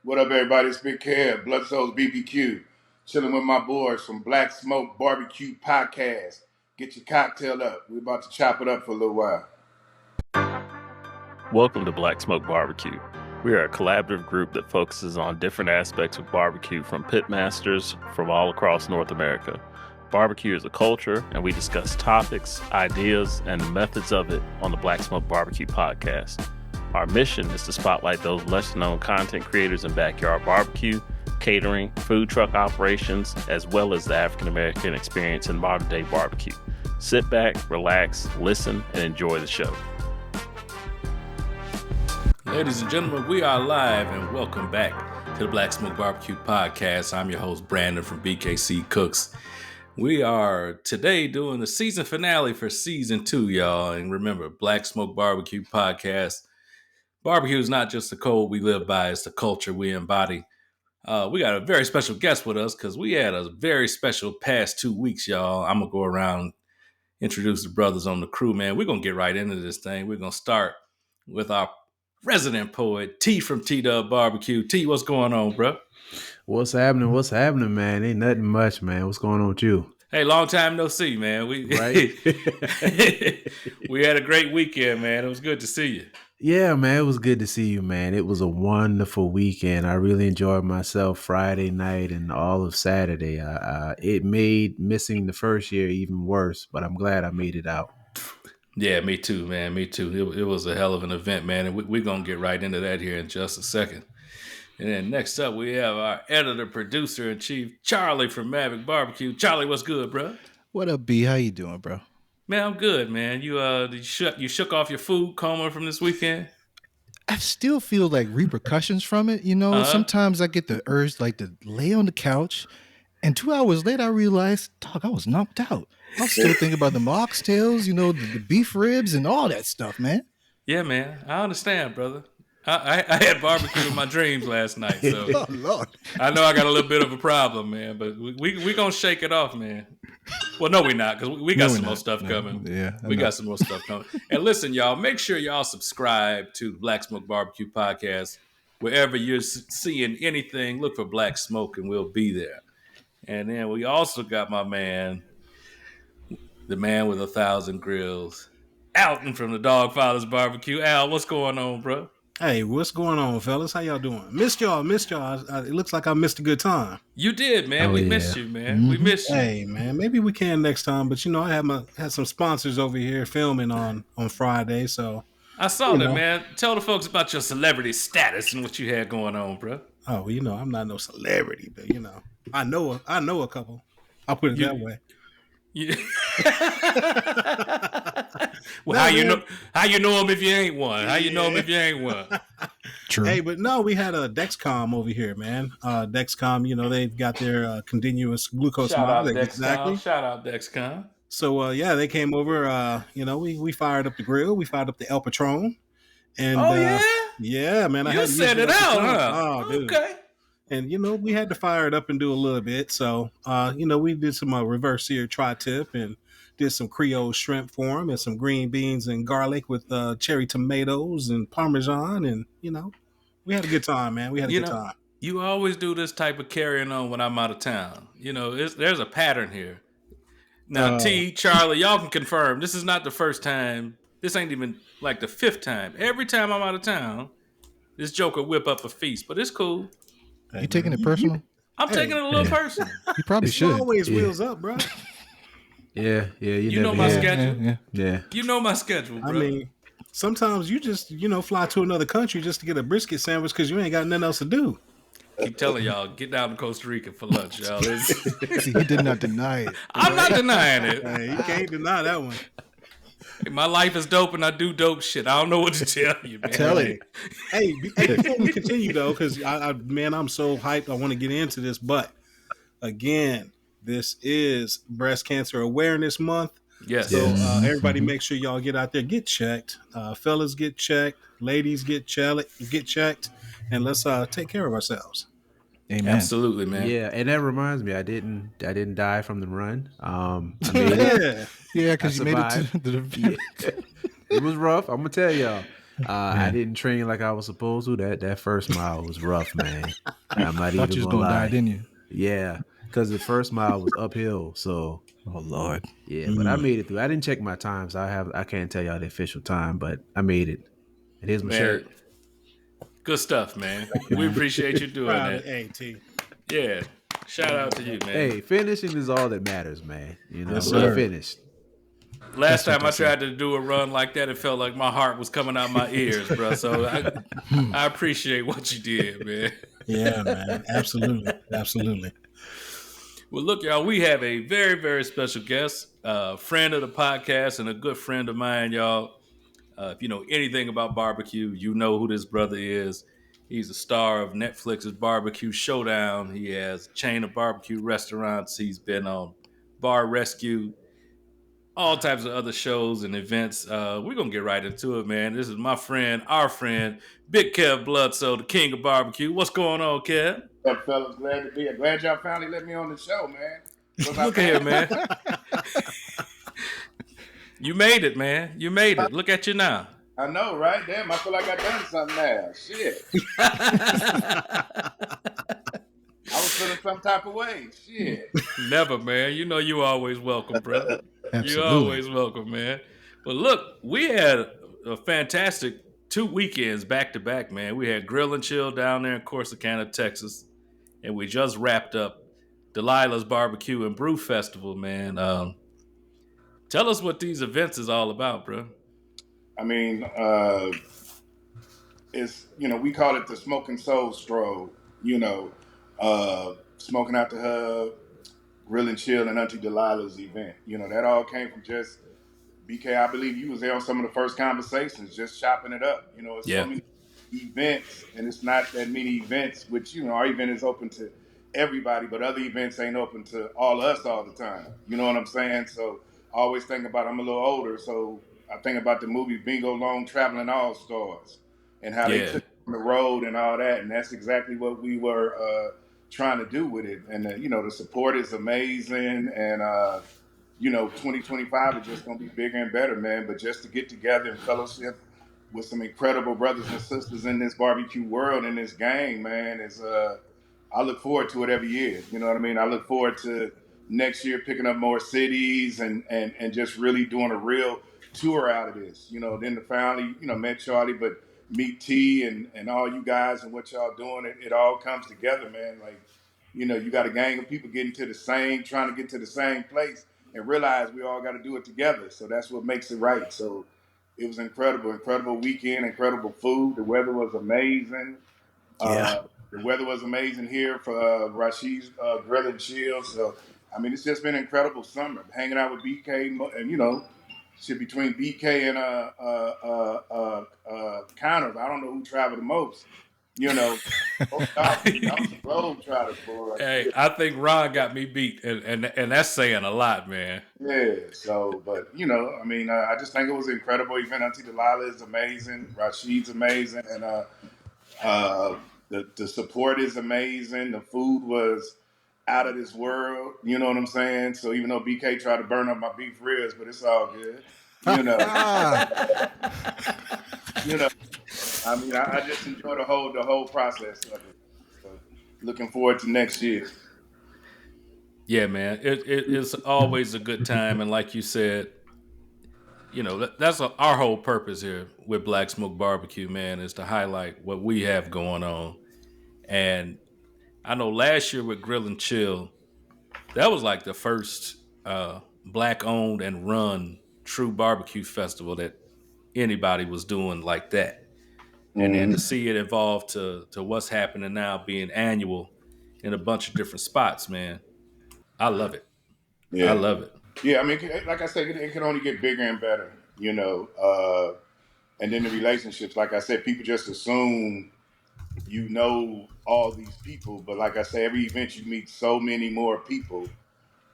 What up, everybody? It's Big Kev, Bludso's BBQ. Chilling with my boys from Black Smoke BBQ Podcast. Get your cocktail up. We're about to chop it up for a little while. Welcome to Black Smoke Barbecue. We are a collaborative group that focuses on different aspects of barbecue from pitmasters from all across North America. Barbecue is a culture, and we discuss topics, ideas, and the methods of it on the Black Smoke Barbecue Podcast. Our mission is to spotlight those lesser-known content creators in backyard barbecue, catering, food truck operations, as well as the African-American experience in modern-day barbecue. Sit back, relax, listen, and enjoy the show. Ladies and gentlemen, we are live and welcome back to the Black Smoke Barbecue Podcast. I'm your host, Brandon from BKC Cooks. We are today doing the season finale for season 2, y'all. And remember, Black Smoke Barbecue Podcast. Barbecue is not just the code we live by, it's the culture we embody. We got a very special guest with us because we had a very special past 2 weeks, y'all. I'm going to go around, introduce the brothers on the crew, man. We're going to get right into this thing. We're going to start with our resident poet, T from T-Dub Barbecue. T, what's going on, bro? What's happening? What's happening, man? Ain't nothing much, man. What's going on with you? Hey, long time no see, man. We had a great weekend, man. It was good to see you. Yeah, man. It was good to see you, man. It was a wonderful weekend. I really enjoyed myself Friday night and all of Saturday. It made missing the first year even worse, but I'm glad I made it out. Yeah, me too, man. Me too. It was a hell of an event, man. And we're going to get right into that here in just a second. And then next up, we have our editor, producer, and chief, Charlie from Maverick Barbecue. Charlie, what's good, bro? What up, B? How you doing, bro? Man, I'm good, man. You shook off your food coma from this weekend? I still feel like repercussions from it. You know, sometimes I get the urge like to lay on the couch, and 2 hours later, I realized, dog, I was knocked out. I'm still thinking about the oxtails, you know, the beef ribs and all that stuff, man. Yeah, man. I understand, brother. I had barbecue in my dreams last night, so Oh, Lord. I know I got a little bit of a problem, man. But we gonna shake it off, man. Well, no, we not, because we got some more stuff coming. Yeah, we got some more stuff coming. And listen, y'all, make sure y'all subscribe to the Black Smoke Barbecue Podcast. Wherever you're seeing anything, look for Black Smoke, and we'll be there. And then we also got my man, the man with 1,000 grills, Alton from the Dog Fathers Barbecue. Al, what's going on, bro? Hey, what's going on, fellas? How y'all doing? Missed y'all. It looks like I missed a good time. You did, man. We missed you, man. Mm-hmm. We missed you. Hey, man, maybe we can next time. But, you know, I had some sponsors over here filming on Friday, so. I saw that, man. Tell the folks about your celebrity status and what you had going on, bro. Oh, well, you know, I'm not no celebrity, but, you know, I know a couple. I'll put it that way. Well, how you know him if you ain't one? How you know him if you ain't one? True. Hey, but no, we had a Dexcom over here, man. Dexcom, you know, they've got their continuous glucose Shout out monitor. Dexcom. Exactly. Shout out Dexcom. So, yeah, they came over. You know, we fired up the grill. We fired up the El Patron. And, yeah, man. You set it out, huh? Oh, dude. Okay. And, you know, we had to fire it up and do a little bit. So, you know, we did some reverse seared tri-tip and did some Creole shrimp for them and some green beans and garlic with cherry tomatoes and Parmesan. And, you know, we had a good time, man. We had a good time. You always do this type of carrying on when I'm out of town. You know, there's a pattern here. Now, T, Charlie, y'all can confirm. This is not the first time. This ain't even like the 5th time. Every time I'm out of town, this joker whip up a feast. But it's cool. Hey, you taking it personal? I'm taking it a little personal. You probably should. Always wheels up, bro. Yeah. You know my schedule. Yeah. You know my schedule, bro. I mean, sometimes you just, you know, fly to another country just to get a brisket sandwich because you ain't got nothing else to do. Keep telling y'all, get down to Costa Rica for lunch, y'all. See, he did not deny it. I'm not denying it. Hey, you can't deny that one. My life is dope and I do dope shit. I don't know what to tell you, man. Tell it. Hey, before we continue though, because man, I'm so hyped. I want to get into this, but again, this is Breast Cancer Awareness Month. Yes. So everybody, make sure y'all get out there, get checked. Fellas, get checked. Ladies, get checked, and let's take care of ourselves. Amen. Absolutely, man. Yeah, and that reminds me, I didn't die from the run. Yeah, because you made it to the It was rough. I'm gonna tell y'all. I didn't train like I was supposed to. That first mile was rough, man. I'm not Thought even you was gonna gonna die, lie. didn't you? Yeah, because the first mile was uphill. So Oh Lord. yeah, but I made it through. I didn't check my times. I can't tell y'all the official time, but I made it. And here's my Man, shirt. good stuff, man. We appreciate you doing Proud of that. AT. Yeah. Shout out to you, man. Hey, finishing is all that matters, man. You know, Yes, we sir. finished. Last That's what time they I say. tried to do a run like that, it felt like my heart was coming out my ears, bro. So I appreciate what you did, man. Yeah, man. Absolutely. Absolutely. Well, look, y'all, we have a very, very special guest, friend of the podcast and a good friend of mine, y'all. If you know anything about barbecue, you know who this brother is. He's a star of Netflix's Barbecue Showdown. He has a chain of barbecue restaurants. He's been on Bar Rescue, all types of other shows and events. We're going to get right into it, man. This is my friend, our friend, Big Kev Bludso, the king of barbecue. What's going on, Kev? What's up, fellas? Glad to be here. Glad y'all finally let me on the show, man. Was I Look at here, bad? man. You made it, man. You made it. Look at you now. I know, right? Damn, I feel like I done something now. Shit. I was feeling some type of way. Shit. Never, man. You know you always welcome, bro. You Absolutely. always welcome, man. But look, we had a fantastic 2 weekends back to back, man. We had Grill and Chill down there in Corsicana, Texas, and we just wrapped up Delilah's Barbecue and Brew Festival, man. Tell us what these events is all about, bro. I mean, it's, we call it the Smoking Soul Stroll, smoking out the hub, Grill and Chill, and Auntie Delilah's event. That all came from just BK. I believe you was there on some of the first conversations, just chopping it up. It's so Yeah. many events, and it's not that many events, which, our event is open to everybody, but other events ain't open to all of us all the time. You know what I'm saying? So I always think about, I'm a little older, so I think about the movie Bingo Long Traveling All Stars and how they Yeah. took it on the road and all that. And that's exactly what we were trying to do with it. And, the support is amazing. And, 2025 is just going to be bigger and better, man. But just to get together and fellowship with some incredible brothers and sisters in this barbecue world, in this game, man, is I look forward to it every year. You know what I mean? I look forward to next year picking up more cities and just really doing a real tour out of this. Then the finally, met Charlie, but meet T and all you guys and what y'all doing. It all comes together, man. Like, you got a gang of people trying to get to the same place and realize we all got to do it together. So that's what makes it right. So it was incredible weekend, incredible food. The weather was amazing. Yeah. The weather was amazing here for Rashid's Grill and Chill. So, I mean, it's just been an incredible summer. Hanging out with BK and, shit between BK and Connors. I don't know who traveled the most. Y'all some road trotters, boy. Hey, I think Ron got me beat, and that's saying a lot, man. Yeah, so, but, I mean, I just think it was an incredible event. Auntie Delilah is amazing. Rashid's amazing. And the support is amazing. The food was out of this world. You know what I'm saying? So even though BK tried to burn up my beef ribs, but it's all good. You know. I mean, I just enjoy the whole process of it. So looking forward to next year. Yeah, man. It's always a good time, and like you said, that's our whole purpose here with Black Smoke Barbecue, man, is to highlight what we have going on. And I know last year with Grill and Chill, that was like the first black owned and run true barbecue festival that anybody was doing like that. And then to see it evolve to what's happening now, being annual in a bunch of different spots, man, I love it. I Yeah. love it. Yeah, I mean, like I said, it can only get bigger and better, and then the relationships, like I said, people just assume all these people, but like I say, every event you meet so many more people.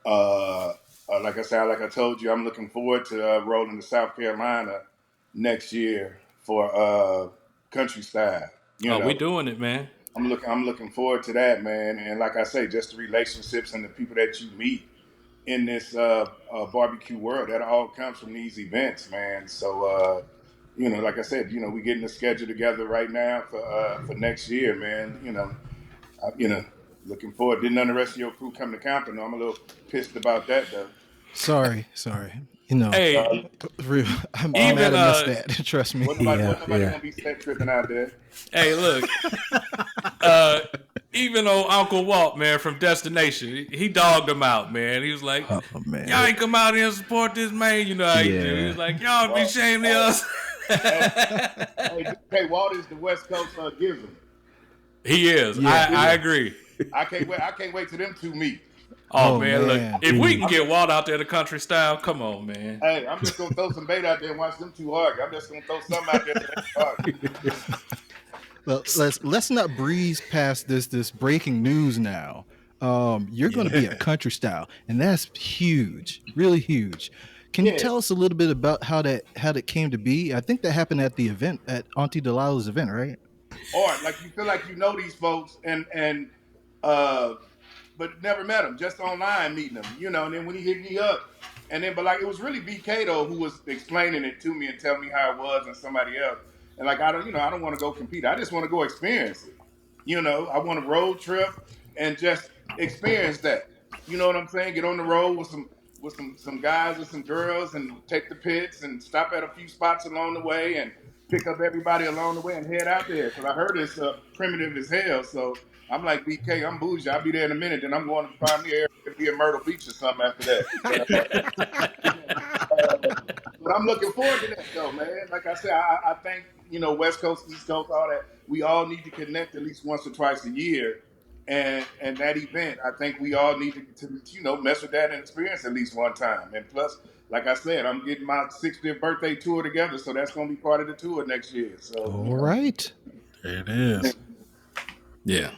Like I said, like I told you, I'm looking forward to rolling to South Carolina next year for country style. We doing it, man. I'm looking forward to that, man. And like I say, just the relationships and the people that you meet in this barbecue world, that all comes from these events, man. So like I said, we getting the schedule together right now for next year, man. Looking forward. Didn't none of the rest of your crew come to Compton? I'm a little pissed about that though. Sorry. Hey, I'm even mad I missed that. Trust me. What nobody Yeah. gonna be set tripping out there? hey, look, even old Uncle Walt, man, from Destination, he dogged him out, man. He was like, Oh man. y'all ain't come out here and support this man. You know how he do. He was like, y'all be ashamed of us. Hey, Walt is the West Coast Gizm. He is. Yeah. I agree. I can't wait till them two meet. Oh, Oh, man, man. look, if we can get Walt out there the country style, come on, man. Hey, I'm just gonna throw some bait out there and watch them two argue. I'm just gonna throw something out there and argue. Well, let's not breeze past this breaking news now. You're going to be a country style, and that's huge, really huge. Can you tell us a little bit about how that came to be? I think that happened at the event, at Auntie Delilah's event, right? Or like you feel like you know these folks and but never met them, just online meeting them, and then when he hit me up, but like it was really BK though who was explaining it to me and telling me how it was and somebody else. And like I don't want to go compete. I just want to go experience it. I want a road trip and just experience that. You know what I'm saying? Get on the road with some guys or some girls and take the pits and stop at a few spots along the way and pick up everybody along the way and head out there. Because I heard it's primitive as hell. So I'm like, BK, I'm bougie. I'll be there in a minute. Then I'm going to find me an area to be in Myrtle Beach or something after that. But I'm looking forward to that though, man. Like I said, I think, West Coast, East Coast, all that, we all need to connect at least once or twice a year. And that event, I think we all need to mess with that and experience at least one time. And plus, like I said, I'm getting my 60th birthday tour together, so that's going to be part of the tour next year. So All right. There it is. Yeah.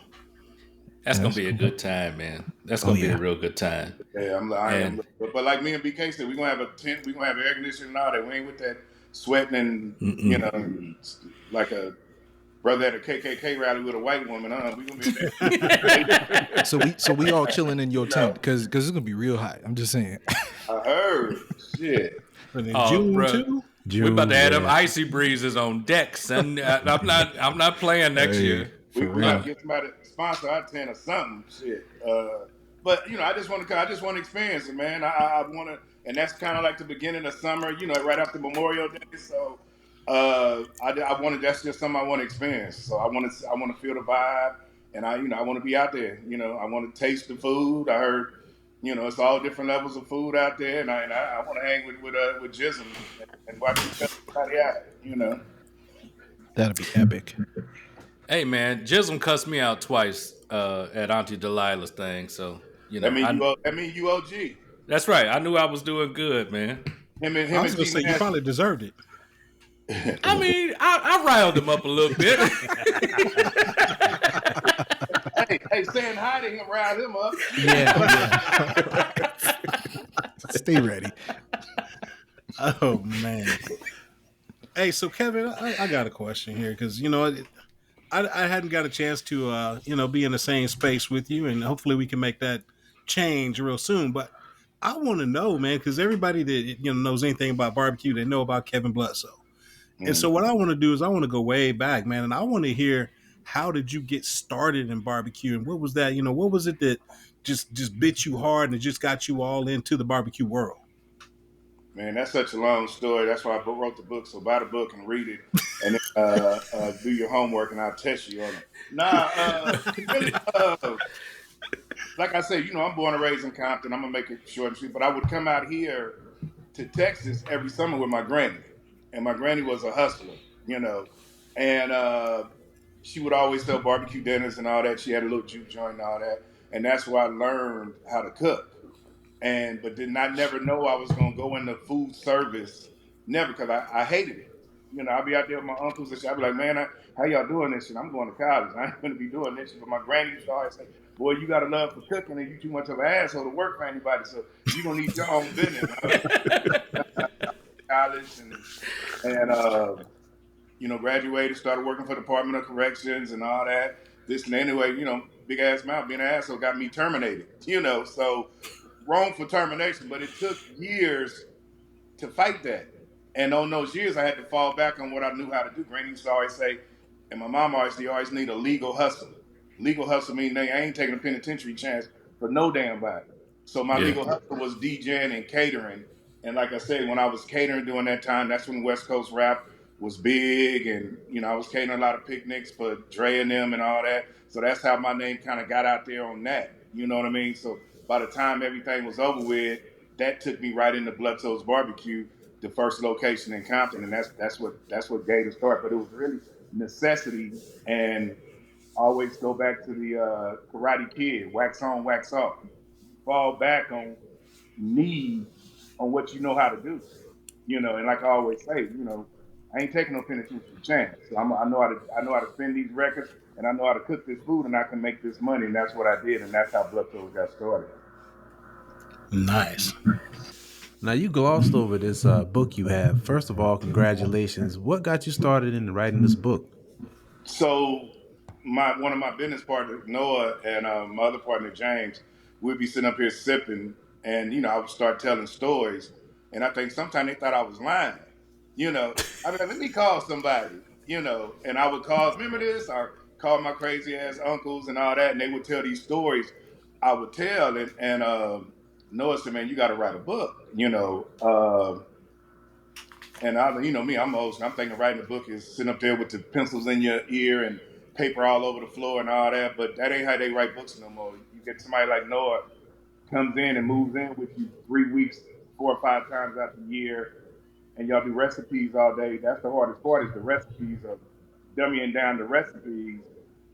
That's going to be a good time, man. That's going to be a real good time. Yeah, I am. But like me and BK said, we're going to have a tent, we're going to have air conditioning and all that. We ain't with that sweating and, like a brother at a KKK rally with a white woman. We gonna be there. So we all chilling in your tent because it's gonna be real hot. I'm just saying. I heard. Shit. But in June too. We about to have them icy breezes on decks, and I'm not playing next year. We gotta get somebody to sponsor our tent or something. Shit. But I just want to experience it, man. I want to, and that's kind of like the beginning of summer. Right after Memorial Day. So. That's just something I want to experience. So I want to feel the vibe, and I want to be out there. I want to taste the food. I heard, it's all different levels of food out there, and I want to hang with Jism and watch everybody out. That'll be epic. Hey man, Jism cussed me out twice at Auntie Delilah's thing. So That mean you OG. That's right. I knew I was doing good, man. I was gonna say you probably deserved it. I mean, I riled him up a little bit. hey, saying hi to him riled him up. Yeah. Stay ready. Oh man. Hey, so Kevin, I got a question here because I hadn't got a chance to be in the same space with you, and hopefully we can make that change real soon. But I want to know, man, because everybody that knows anything about barbecue, they know about Kevin Bludso. And so what I want to do is I want to go way back, man, and I want to hear how did you get started in barbecue, and what was that? What was it that just bit you hard and it just got you all into the barbecue world? Man, that's such a long story. That's why I wrote the book. So buy the book and read it, and then do your homework, and I'll test you on it. Really, like I said, I'm born and raised in Compton. I'm gonna make it short and sweet, but I would come out here to Texas every summer with my granny. And my granny was a hustler, and she would always sell barbecue dinners and all that. She had a little juke joint and all that. And that's where I learned how to cook. But did not never know I was going to go into food service. Never, because I hated it. I'd be out there with my uncles and shit. I'd be like, man, how y'all doing this shit? I'm going to college. I ain't going to be doing this shit. But my granny used to always say, boy, you got a love for cooking and you too much of an asshole to work for anybody. So you going to need your own business. College and graduated, started working for the Department of Corrections and all that. This and anyway, big ass mouth, being an asshole got me terminated. So wrong for termination, but it took years to fight that. And on those years, I had to fall back on what I knew how to do. Granny used to always say, and my mom always, you always need a legal hustle. Legal hustle means I ain't taking a penitentiary chance for no damn body. So my Yeah. legal hustle was DJing and catering. And like I said, when I was catering during that time, that's when West Coast rap was big. And, I was catering a lot of picnics for Dre and them and all that. So that's how my name kind of got out there on that. You know what I mean? So by the time everything was over with, that took me right into Bludso's Barbecue, the first location in Compton, and that's what gave the start. But it was really necessity, and always go back to the Karate Kid, wax on, wax off. You fall back on need on what you know how to do, And like I always say, I ain't taking no penitentiary chance. So I know how to spend these records, and I know how to cook this food, and I can make this money, and that's what I did, and that's how Bloodstones got started. Nice. Now you glossed over this book you have. First of all, congratulations. What got you started in writing this book? So one of my business partners, Noah, and my other partner, James, we'd be sitting up here sipping, and I would start telling stories, and I think sometimes they thought I was lying. I'd be like, let me call somebody, and I would call, remember this, or call my crazy ass uncles and all that, and they would tell these stories. I would tell, and Noah said, man, you got to write a book, and me, I'm old. I'm thinking writing a book is sitting up there with the pencils in your ear and paper all over the floor and all that. But that ain't how they write books no more. You get somebody like Noah comes in and moves in with you 3 weeks, 4 or 5 times out the year, and y'all do recipes all day. That's the hardest part is the recipes of dummying down the recipes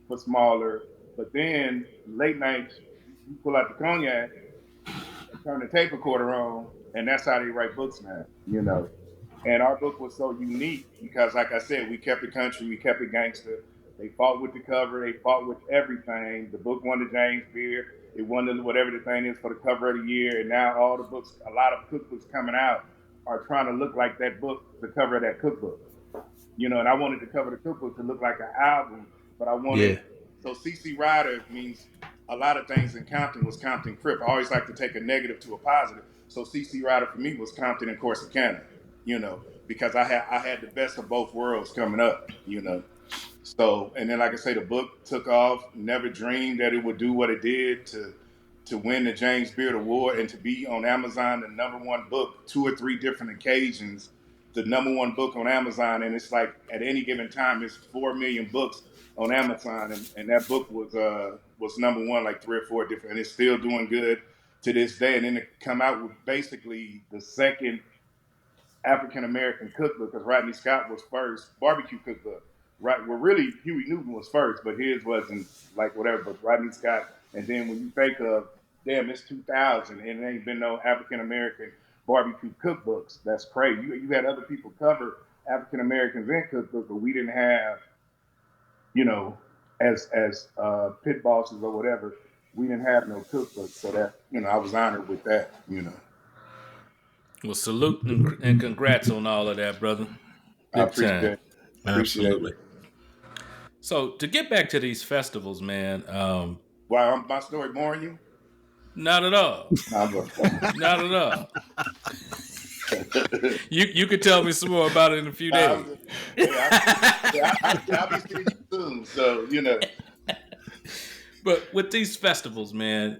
for smaller. But then late nights, you pull out the cognac and turn the tape recorder on, and that's how they write books now. And our book was so unique because, like I said, we kept it country, we kept it gangster. They fought with the cover, they fought with everything. The book won the James Beard, it won the whatever the thing is for the cover of the year. And now all the books, a lot of cookbooks coming out are trying to look like that book, the cover of that cookbook. And I wanted to cover the cookbook to look like an album, but I Yeah. wanted, so CC Rider means a lot of things in Compton was Compton Crip. I always like to take a negative to a positive. So CC Rider for me was Compton and Corsicana, because I had the best of both worlds coming up. So, and then like I say, the book took off. Never dreamed that it would do what it did to win the James Beard Award and to be on Amazon, the #1 book, 2 or 3 different occasions, the #1 book on Amazon. And it's like at any given time, it's 4 million books on Amazon, and that book was #1 like 3 or 4 different, and it's still doing good to this day. And then to come out with basically the second African American cookbook, because Rodney Scott was first barbecue cookbook. Right, well, really Huey Newton was first, but his wasn't like whatever. But Rodney Scott, and then when you think of, damn, it's 2000, and there ain't been no African American barbecue cookbooks. That's crazy. You had other people cover African Americans in cookbooks, but we didn't have, as pit bosses or whatever, we didn't have no cookbooks. So that I was honored with that. Well, salute and congrats on all of that, brother. I Big time. appreciate Absolutely. it. So to get back to these festivals, man, Why my story boring you? not at all. Nah, Not at all. You could tell me some more about it in a few days. I'll be seeing you soon. So. But with these festivals, man,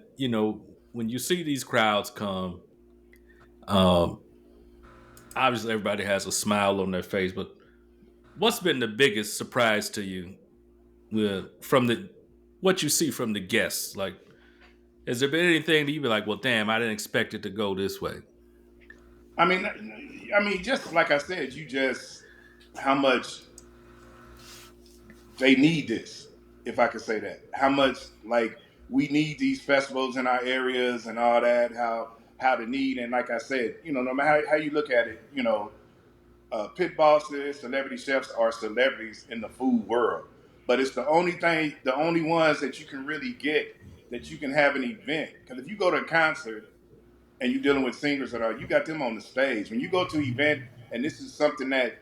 when you see these crowds come, um, obviously everybody has a smile on their face. But what's been the biggest surprise to you from what you see from the guests? Like, has there been anything that you be like, well, damn, I didn't expect it to go this way? I mean, just like I said, how much they need this, if I could say that. How much like we need these festivals in our areas and all that. How the need, and like I said, no matter how you look at it, pit bosses, celebrity chefs are celebrities in the food world. But it's the only ones that you can really get that you can have an event. Because if you go to a concert and you're dealing with singers that are, you got them on the stage. When you go to an event and this is something that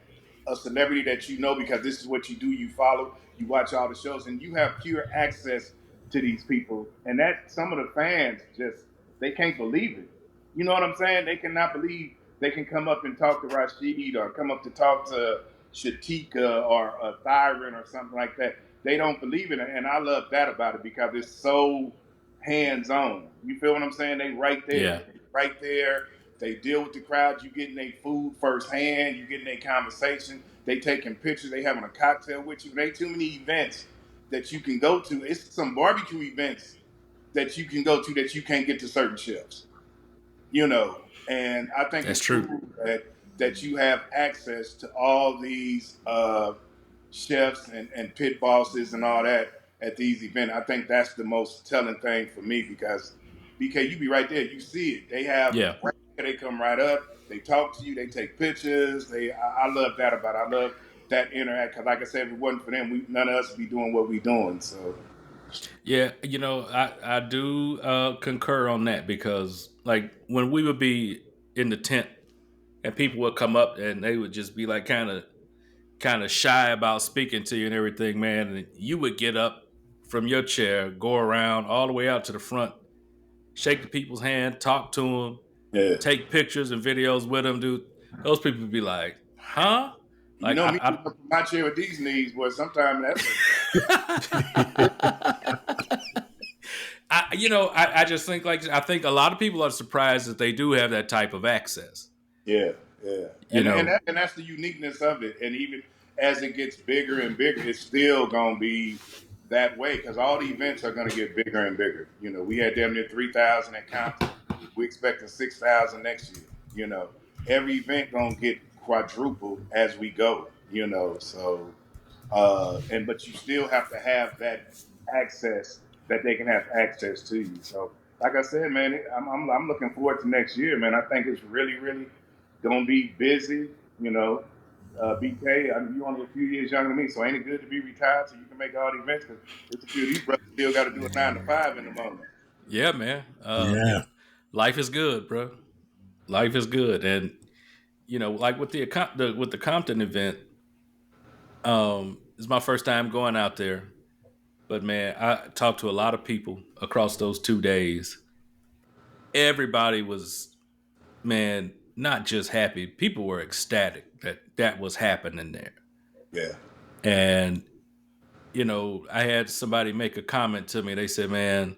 a celebrity that because this is what you do, you follow, you watch all the shows, and you have pure access to these people. And that some of the fans just, they can't believe it. You know what I'm saying? They cannot believe they can come up and talk to Rashid or come up to talk to Shatika or Thyron or something like that. They don't believe in it, and I love that about it because it's so hands-on. You feel what I'm saying? They right there. Yeah. Right there. They deal with the crowd. You getting their food firsthand. You getting their conversation. They taking pictures. They having a cocktail with you. There ain't too many events that you can go to. It's some barbecue events that you can go to that you can't get to certain chefs. You know, and I think That's it's true. cool that you have access to all these chefs and pit bosses and all that at these events. I think that's the most telling thing for me because BK, you be right there. You see it. They have Yeah. they come right up. They talk to you. They take pictures. I love that about it. I love that interact because, like I said, if it wasn't for them, none of us would be doing what we doing. So Yeah, I do concur on that because like when we would be in the tent and people would come up and they would just be like kind of shy about speaking to you and everything, man, and you would get up from your chair, go around all the way out to the front, shake the people's hand, talk to them, yeah, take pictures and videos with them, dude. Those people would be like, "Huh?" you Like know me, my chair with these knees, boy. Sometimes that's I just think I think a lot of people are surprised that they do have that type of access. yeah, yeah, You know, and that's the uniqueness of it. And even as it gets bigger and bigger, it's still gonna be that way because all the events are gonna get bigger and bigger. You know, we had damn near 3,000 at Compton. We expecting 6,000 next year. You know, every event gonna get quadrupled as we go. You know, so but you still have to have that access that they can have access to you. So, like I said, man, I'm looking forward to next year, man. I think it's really gonna be busy. You know, BK, I mean, you only a few years younger than me, so ain't it good to be retired so you can make all the events? Because there's a few of these brothers still got to do a 9 to 5 in the morning. yeah, man. Yeah. Life is good, bro. Life is good, and like with the Compton event, it's my first time going out there. But man, I talked to a lot of people across those 2 days. Everybody was, man, not just happy. People were ecstatic that that was happening there. Yeah, And I had somebody make a comment to me. They said, "Man,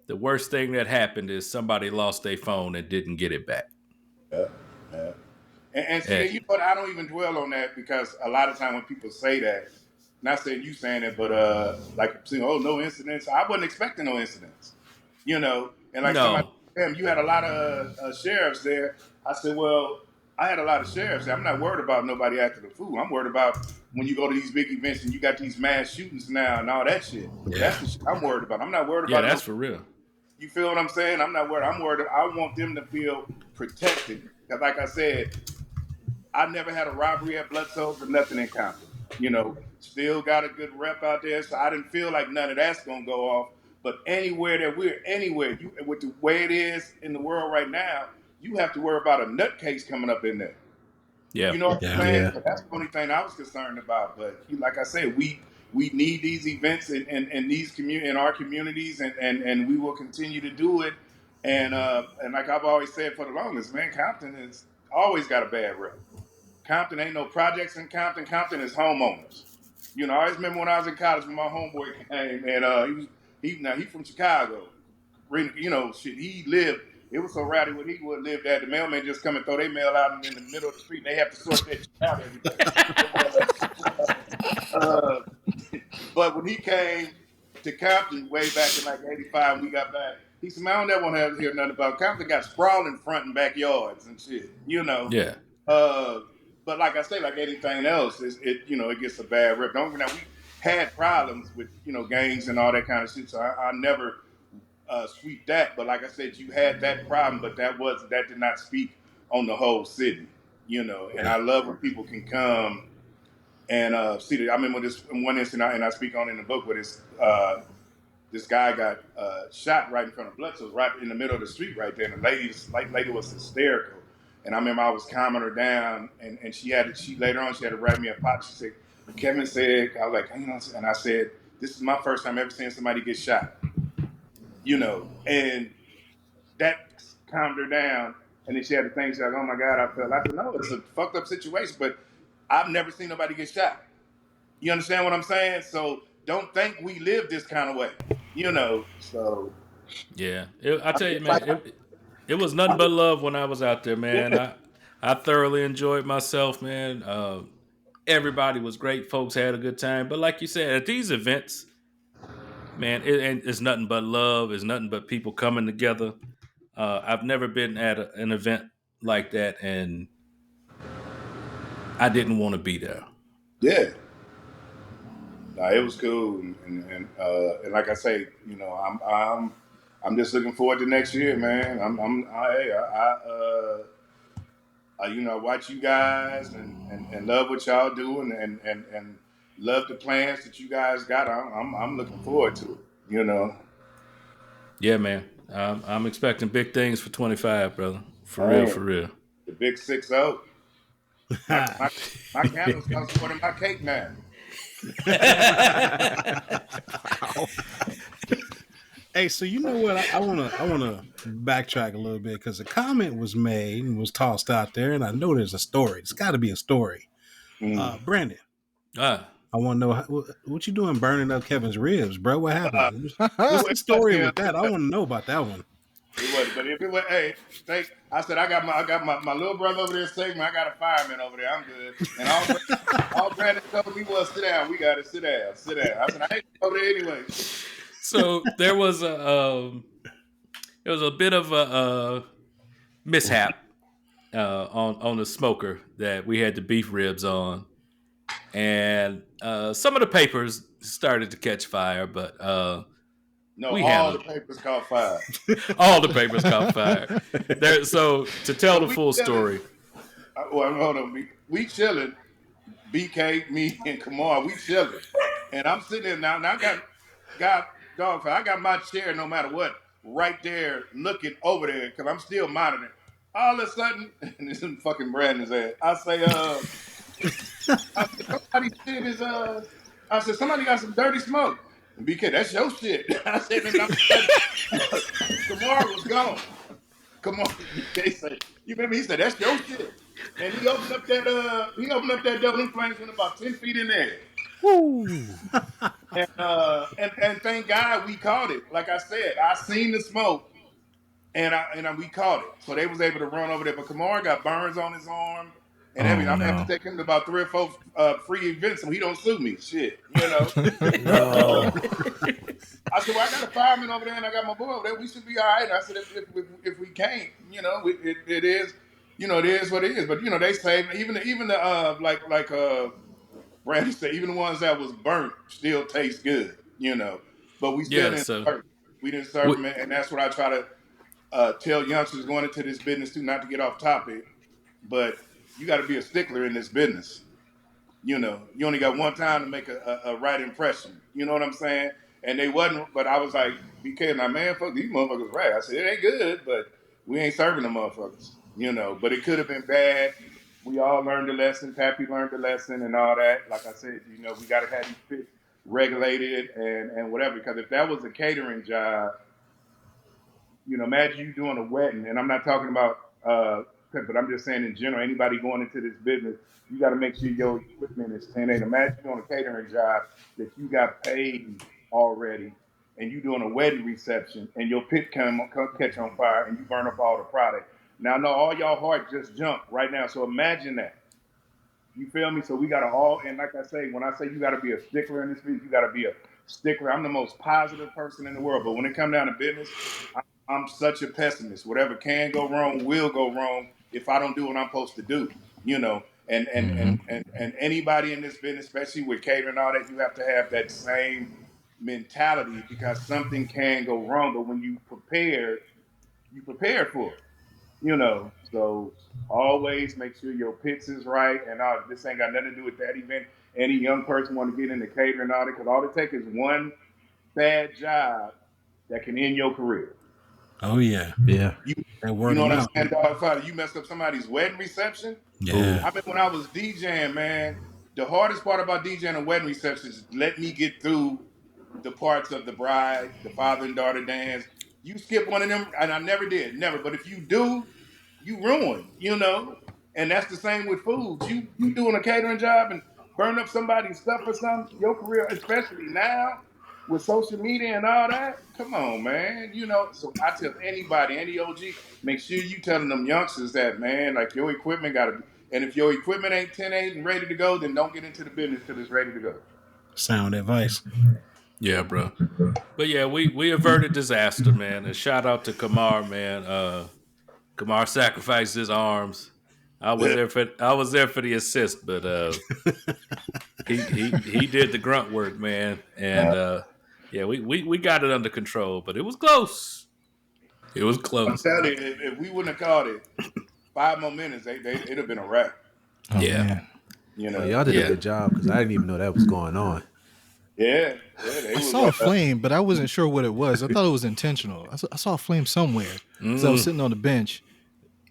the worst thing that happened is somebody lost their phone and didn't get it back." yeah, yeah. And see, And you know what? I don't even dwell on that because a lot of time when people say that, not saying you saying it, but like saying, "Oh, no incidents." I wasn't expecting no incidents, you know. And like somebody, no, damn, you had a lot of sheriffs there. I said, well, I had a lot of sheriffs there. I'm not worried about nobody acting a fool. I'm worried about when you go to these big events and you got these mass shootings now and all that shit. Yeah. That's the shit I'm worried about. I'm not worried yeah, about no. that's for real. You feel what I'm saying? I'm not worried. I'm worried. I want them to feel protected. Because like I said, I never had a robbery at Bludso or nothing in Compton. You know, still got a good rep out there, so I didn't feel like none of that's gonna go off. But anywhere, you with the way it is in the world right now, you have to worry about a nutcase coming up in there. Yeah, You know what I'm Yeah. saying? Yeah. So that's the only thing I was concerned about. But like I said, we need these events in these in our communities, and we will continue to do it. And like I've always said for the longest, man, Compton has always got a bad rep. Compton ain't no projects in Compton. Compton is homeowners. You know, I always remember when I was in college when my homeboy came and he from Chicago. You know, shit, he lived. It was so rowdy when he would live there. The mailman just come and throw their mail out in the middle of the street, and they have to sort that shit out every day. Uh, but when he came to Compton way back in like '85, when we got back, he said, "Man, I don't ever want to hear nothing about Compton. Got sprawling front and backyards and shit, you know." yeah, Uh, but like I say, like anything else, it gets a bad rep. Don't now we had problems with gangs and all that kind of shit. So I never sweep that. But like I said, you had that problem, but that did not speak on the whole city. You know, and I love when people can come and see that. I remember this one incident, and I speak on in the book where this guy got shot right in front of Bludso, right in the middle of the street, right there. And the lady was hysterical. And I remember I was calming her down, and she later on she had to write me a pot. She said, "Kevin said," I was like, and I said, "This is my first time ever seeing somebody get shot," and that calmed her down. And then she had the thing, she's like, oh my God, I fell. I said, no, it's a fucked up situation, but I've never seen nobody get shot. You understand what I'm saying? So don't think we live this kind of way, so. Yeah, I I tell mean, you, it's like, man, it was nothing but love when I was out there, man. yeah, I thoroughly enjoyed myself, man. Everybody was great. Folks had a good time. But like you said, at these events, man, it's nothing but love. It's nothing but people coming together. I've never been at an event like that, and I didn't want to be there. yeah. Nah, it was cool, and like I say, I'm just looking forward to next year, man. Watch you guys and love what y'all do and love the plans that you guys got. I'm looking forward to it. Yeah, man. I'm expecting big things for 25, brother. For real, Man, for real. the big 6-0. My candles cost more than my cake now. Wow. Hey, so you know what? I wanna backtrack a little bit because a comment was made and was tossed out there, and I know there's a story. It's got to be a story. Mm. Brandon, Ah, I want to know what you doing burning up Kevin's ribs, bro? What Uh, happened? it What's was the story yeah, with that? I want to know about that one. it was, but if it was, hey, I said I got my little brother over there saving me. I got a fireman over there. I'm good. And all Brandon told me was sit down. We got to sit down, sit down. I said I ain't over there anyway. so there was a bit of a mishap on the smoker that we had the beef ribs on, and some of the papers started to catch fire, but No, we all the handled papers caught fire. all the papers caught fire. There, so to tell So the we full chilling. story, Well, hold on. We chilling. BK, me, and Kamar, we chilling. And I'm sitting there now. Now I got dog. I got my chair, no matter what, right there, looking over there, because I'm still monitoring. All of a sudden, and this is fucking Brandon's ass. I said, somebody shit is I said, somebody got some dirty smoke. And BK, that's your shit. I said, and Kamar was gone. Kamar, BK said, you remember he said, that's your shit. And he opened up that door, them flames went about 10 feet in there. Woo. And thank God we caught it. Like I said, I seen the smoke and we caught it. So they was able to run over there. But Kamar got burns on his arm and everything. Oh I'm gonna have to no. take him to about 3 or 4 free events so he don't sue me. Shit, No. I said, well, I got a fireman over there and I got my boy over there. We should be all right. And I said, if we can't, it is, it is what it is. But they say even the like Brandy said, even the ones that was burnt still taste good. But we still yeah. didn't So serve. We didn't serve we, them, and that's what I try to tell youngsters going into this business too. Not to get off topic, but you got to be a stickler in this business. You only got one time to make a right impression. You know what I'm saying? And they wasn't, but I was like, BK, now man, fuck these motherfuckers right. I said, it ain't good, but we ain't serving them motherfuckers. But it could have been bad. We all learned the lesson. Pappy learned the lesson and all that. Like I said, we got to have these pits regulated and whatever. Because if that was a catering job, imagine you doing a wedding, and I'm not talking about, but I'm just saying in general, anybody going into this business, you got to make sure your equipment is 10-8. Imagine you doing a catering job that you got paid already, and you doing a wedding reception, and your pit come catch on fire, and you burn up all the product. Now, I know all y'all heart just jumped right now, so imagine that. You feel me? So we got to all, and like I say, when I say you got to be a stickler in this business, you got to be a stickler. I'm the most positive person in the world, but when it comes down to business, I'm such a pessimist. Whatever can go wrong will go wrong if I don't do what I'm supposed to do. And anybody in this business, especially with catering and all that, you have to have that same mentality because something can go wrong. But when you prepare for it. So always make sure your pits is right. And this ain't got nothing to do with that event. Any young person want to get into catering and all that, because all it takes is one bad job that can end your career. Oh yeah, Yeah. that You word know of what I'm mouth. saying, dog? Father, you messed up somebody's wedding reception. Yeah. I mean, when I was DJing, man, the hardest part about DJing a wedding reception is let me get through the parts of the bride, the father and daughter dance. You skip one of them, and I never did, never. But if you do, you ruin, you know. And that's the same with food. You doing a catering job and burn up somebody's stuff or something, your career, especially now with social media and all that, come on, man. You know, so I tell anybody, any OG, make sure you telling them youngsters that, man, like your equipment got to be, and if your equipment ain't 10-8 and ready to go, then don't get into the business till it's ready to go. Sound advice. Yeah, bro. But yeah, we averted disaster, man. And shout out to Kamar, man. Kamar sacrificed his arms. I was there for the assist, but he did the grunt work, man. And yeah, we got it under control, but it was close. It was I'm close. telling you, if we wouldn't have called it 5 more minutes, it'd have been a wrap. Oh, Yeah. man. You know, Well, y'all did a good job because I didn't even know that was going on. yeah. I saw a flame, but I wasn't sure what it was. I thought it was intentional. I saw a flame somewhere. So I was sitting on the bench.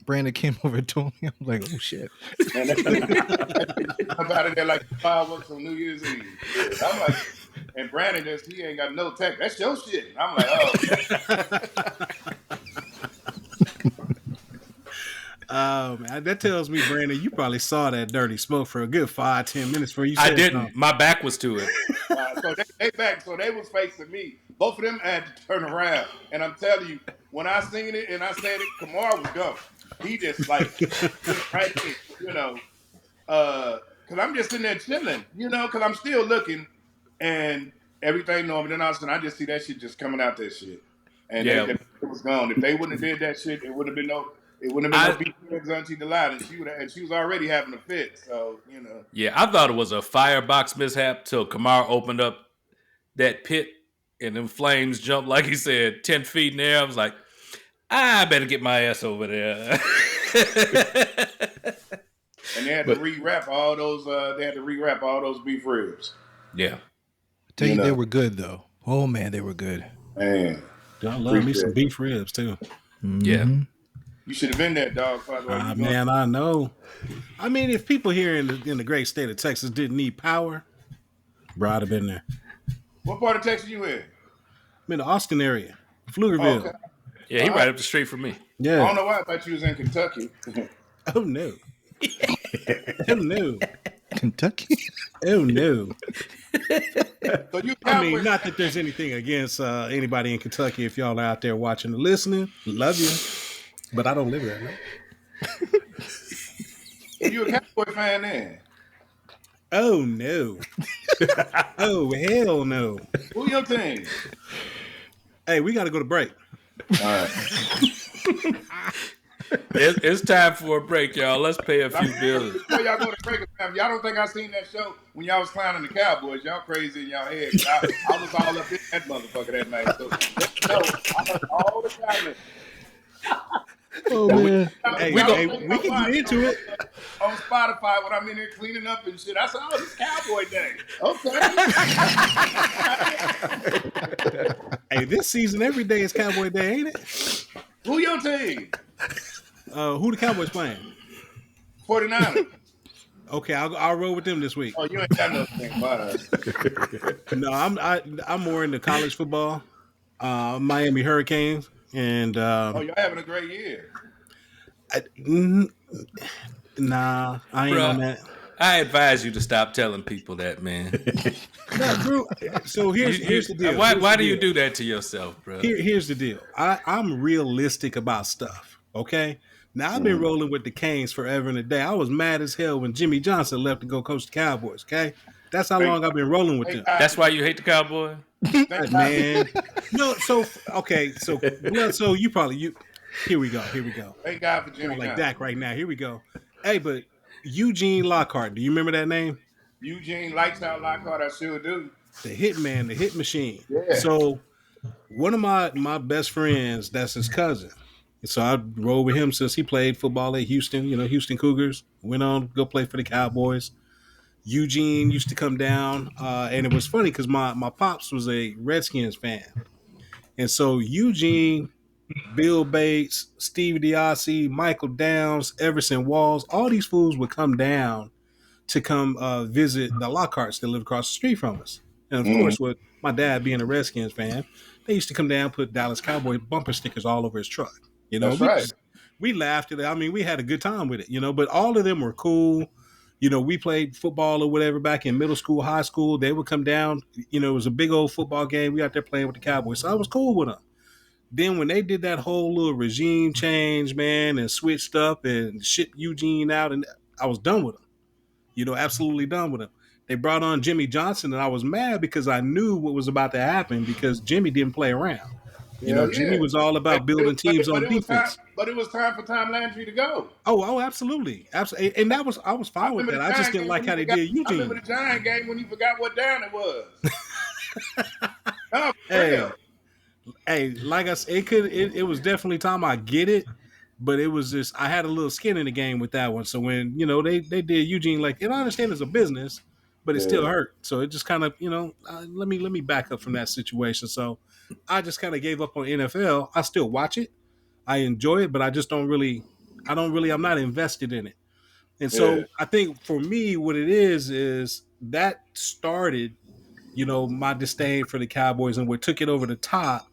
Brandon came over and told me. I'm like, oh shit. And I'm out of there like fireworks on New Year's Eve. I'm like, and Brandon he ain't got no tech. That's your shit. I'm like, oh. Man, that tells me, Brandon, you probably saw that dirty smoke for a good 5-10 minutes before you said I didn't. something. My back was to it. So they back. So they was facing me. Both of them had to turn around. And I'm telling you, when I seen it and I said it, Kamar was gone. He just like right there, you know. Cause I'm just sitting there chilling, you know, cause I'm still looking and everything normal. Then all of a sudden I just see that shit just coming out that shit. And it was gone. If they wouldn't have did that shit, it wouldn't have been no BBQ Auntie Delilah, and she was already having a fit. So, you know. Yeah, I thought it was a firebox mishap till Kamar opened up that pit and them flames jumped, like he said, 10 feet in the air. I was like, I better get my ass over there. And they had to rewrap all those. They had to rewrap all those beef ribs. Yeah. I tell you, they were good though. Oh man, they were good. Man, I love me some beef ribs too. Mm-hmm. Yeah. You should have been there, dog. Man, I know. I mean, if people here in the great state of Texas didn't need power, bro, I'd have been there. What part of Texas you in? I'm in the Austin area, Pflugerville. Oh, okay. Yeah, he right up the street from me. Yeah. I don't know why I thought you was in Kentucky. Oh no. Oh no. Kentucky? Oh no. So I mean, not that there's anything against anybody in Kentucky. If y'all are out there watching and listening, love you. But I don't live there. No. You a Cowboy fan then? Oh no. Oh hell no. Who your team? Hey, we got to go to break. All right. It's time for a break, y'all. Let's pay a few bills. Before y'all go to break, y'all don't think I seen that show when y'all was clowning the Cowboys? Y'all crazy in y'all head. I was all up in that motherfucker that night. So I heard all the time. Oh man. Hey, we can get into it. On Spotify when I'm in there cleaning up and shit. I said, oh, this Cowboy day. Okay. Hey, this season, every day is Cowboy Day, ain't it? Who your team? Who the Cowboys playing? 49ers. Okay, I'll roll with them this week. Oh, you ain't got no thing about us. No, I'm more into college football. Miami Hurricanes. And oh, you're having a great year. Nah, I ain't on that. I advise you to stop telling people that, man. No, bro. So here's the deal. Why do you do that to yourself, bro? Here's the deal. I'm realistic about stuff. Okay. Now I've been rolling with the Canes forever and a day. I was mad as hell when Jimmy Johnson left to go coach the Cowboys. Okay, that's how long I've been rolling with them. That's why you hate the Cowboys, man. No, so okay, so Bludso, you. Here we go. Thank God for Jimmy. Like Dak right now. Here we go. Hey, but Eugene Lockhart, do you remember that name? Eugene Lights Out Lockhart, I sure do. The Hitman, the Hit Machine. Yeah. So one of my best friends, that's his cousin. So I rode with him since he played football at Houston, Houston Cougars. Went on to go play for the Cowboys. Eugene used to come down, and it was funny because my pops was a Redskins fan. And so Eugene, Bill Bates, Steve DiAssi, Michael Downs, Everson Walls, all these fools would come down to come visit the Lockharts that lived across the street from us. And of course, with my dad being a Redskins fan, they used to come down, put Dallas Cowboy bumper stickers all over his truck. That's right. we laughed at it. I mean, we had a good time with it, but all of them were cool. We played football or whatever back in middle school, high school. They would come down. It was a big old football game. We out there playing with the Cowboys. So I was cool with them. Then when they did that whole little regime change, man, and switched up and shipped Eugene out, and I was done with them. Absolutely done with them. They brought on Jimmy Johnson, and I was mad because I knew what was about to happen because Jimmy didn't play around. Jimmy was all about building teams on defense. But it was time for Tom Landry to go. Oh, absolutely. Absolutely. And I was fine with that. I just didn't like how they did Eugene. I remember the Giant game when you forgot what down it was. No, Hey, like I said, it was definitely time. I get it, but it was just I had a little skin in the game with that one. So when they did Eugene, and I understand it's a business, but it still hurt. So it just kind of let me back up from that situation. So I just kind of gave up on NFL. I still watch it, I enjoy it, but I just I'm not invested in it. And so I think for me, what it is that started, my disdain for the Cowboys, and what took it over the top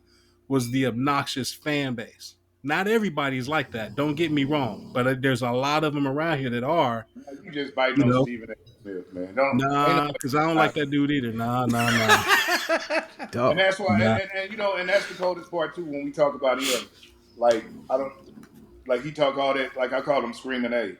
was the obnoxious fan base. Not everybody's like that. Don't get me wrong, but there's a lot of them around here that are. You just biting on Stephen A. Smith, man. Nah, because I don't like that dude either. Nah. And that's why, and that's the coldest part too when we talk about him. He talk all that. Like I call him Screaming A,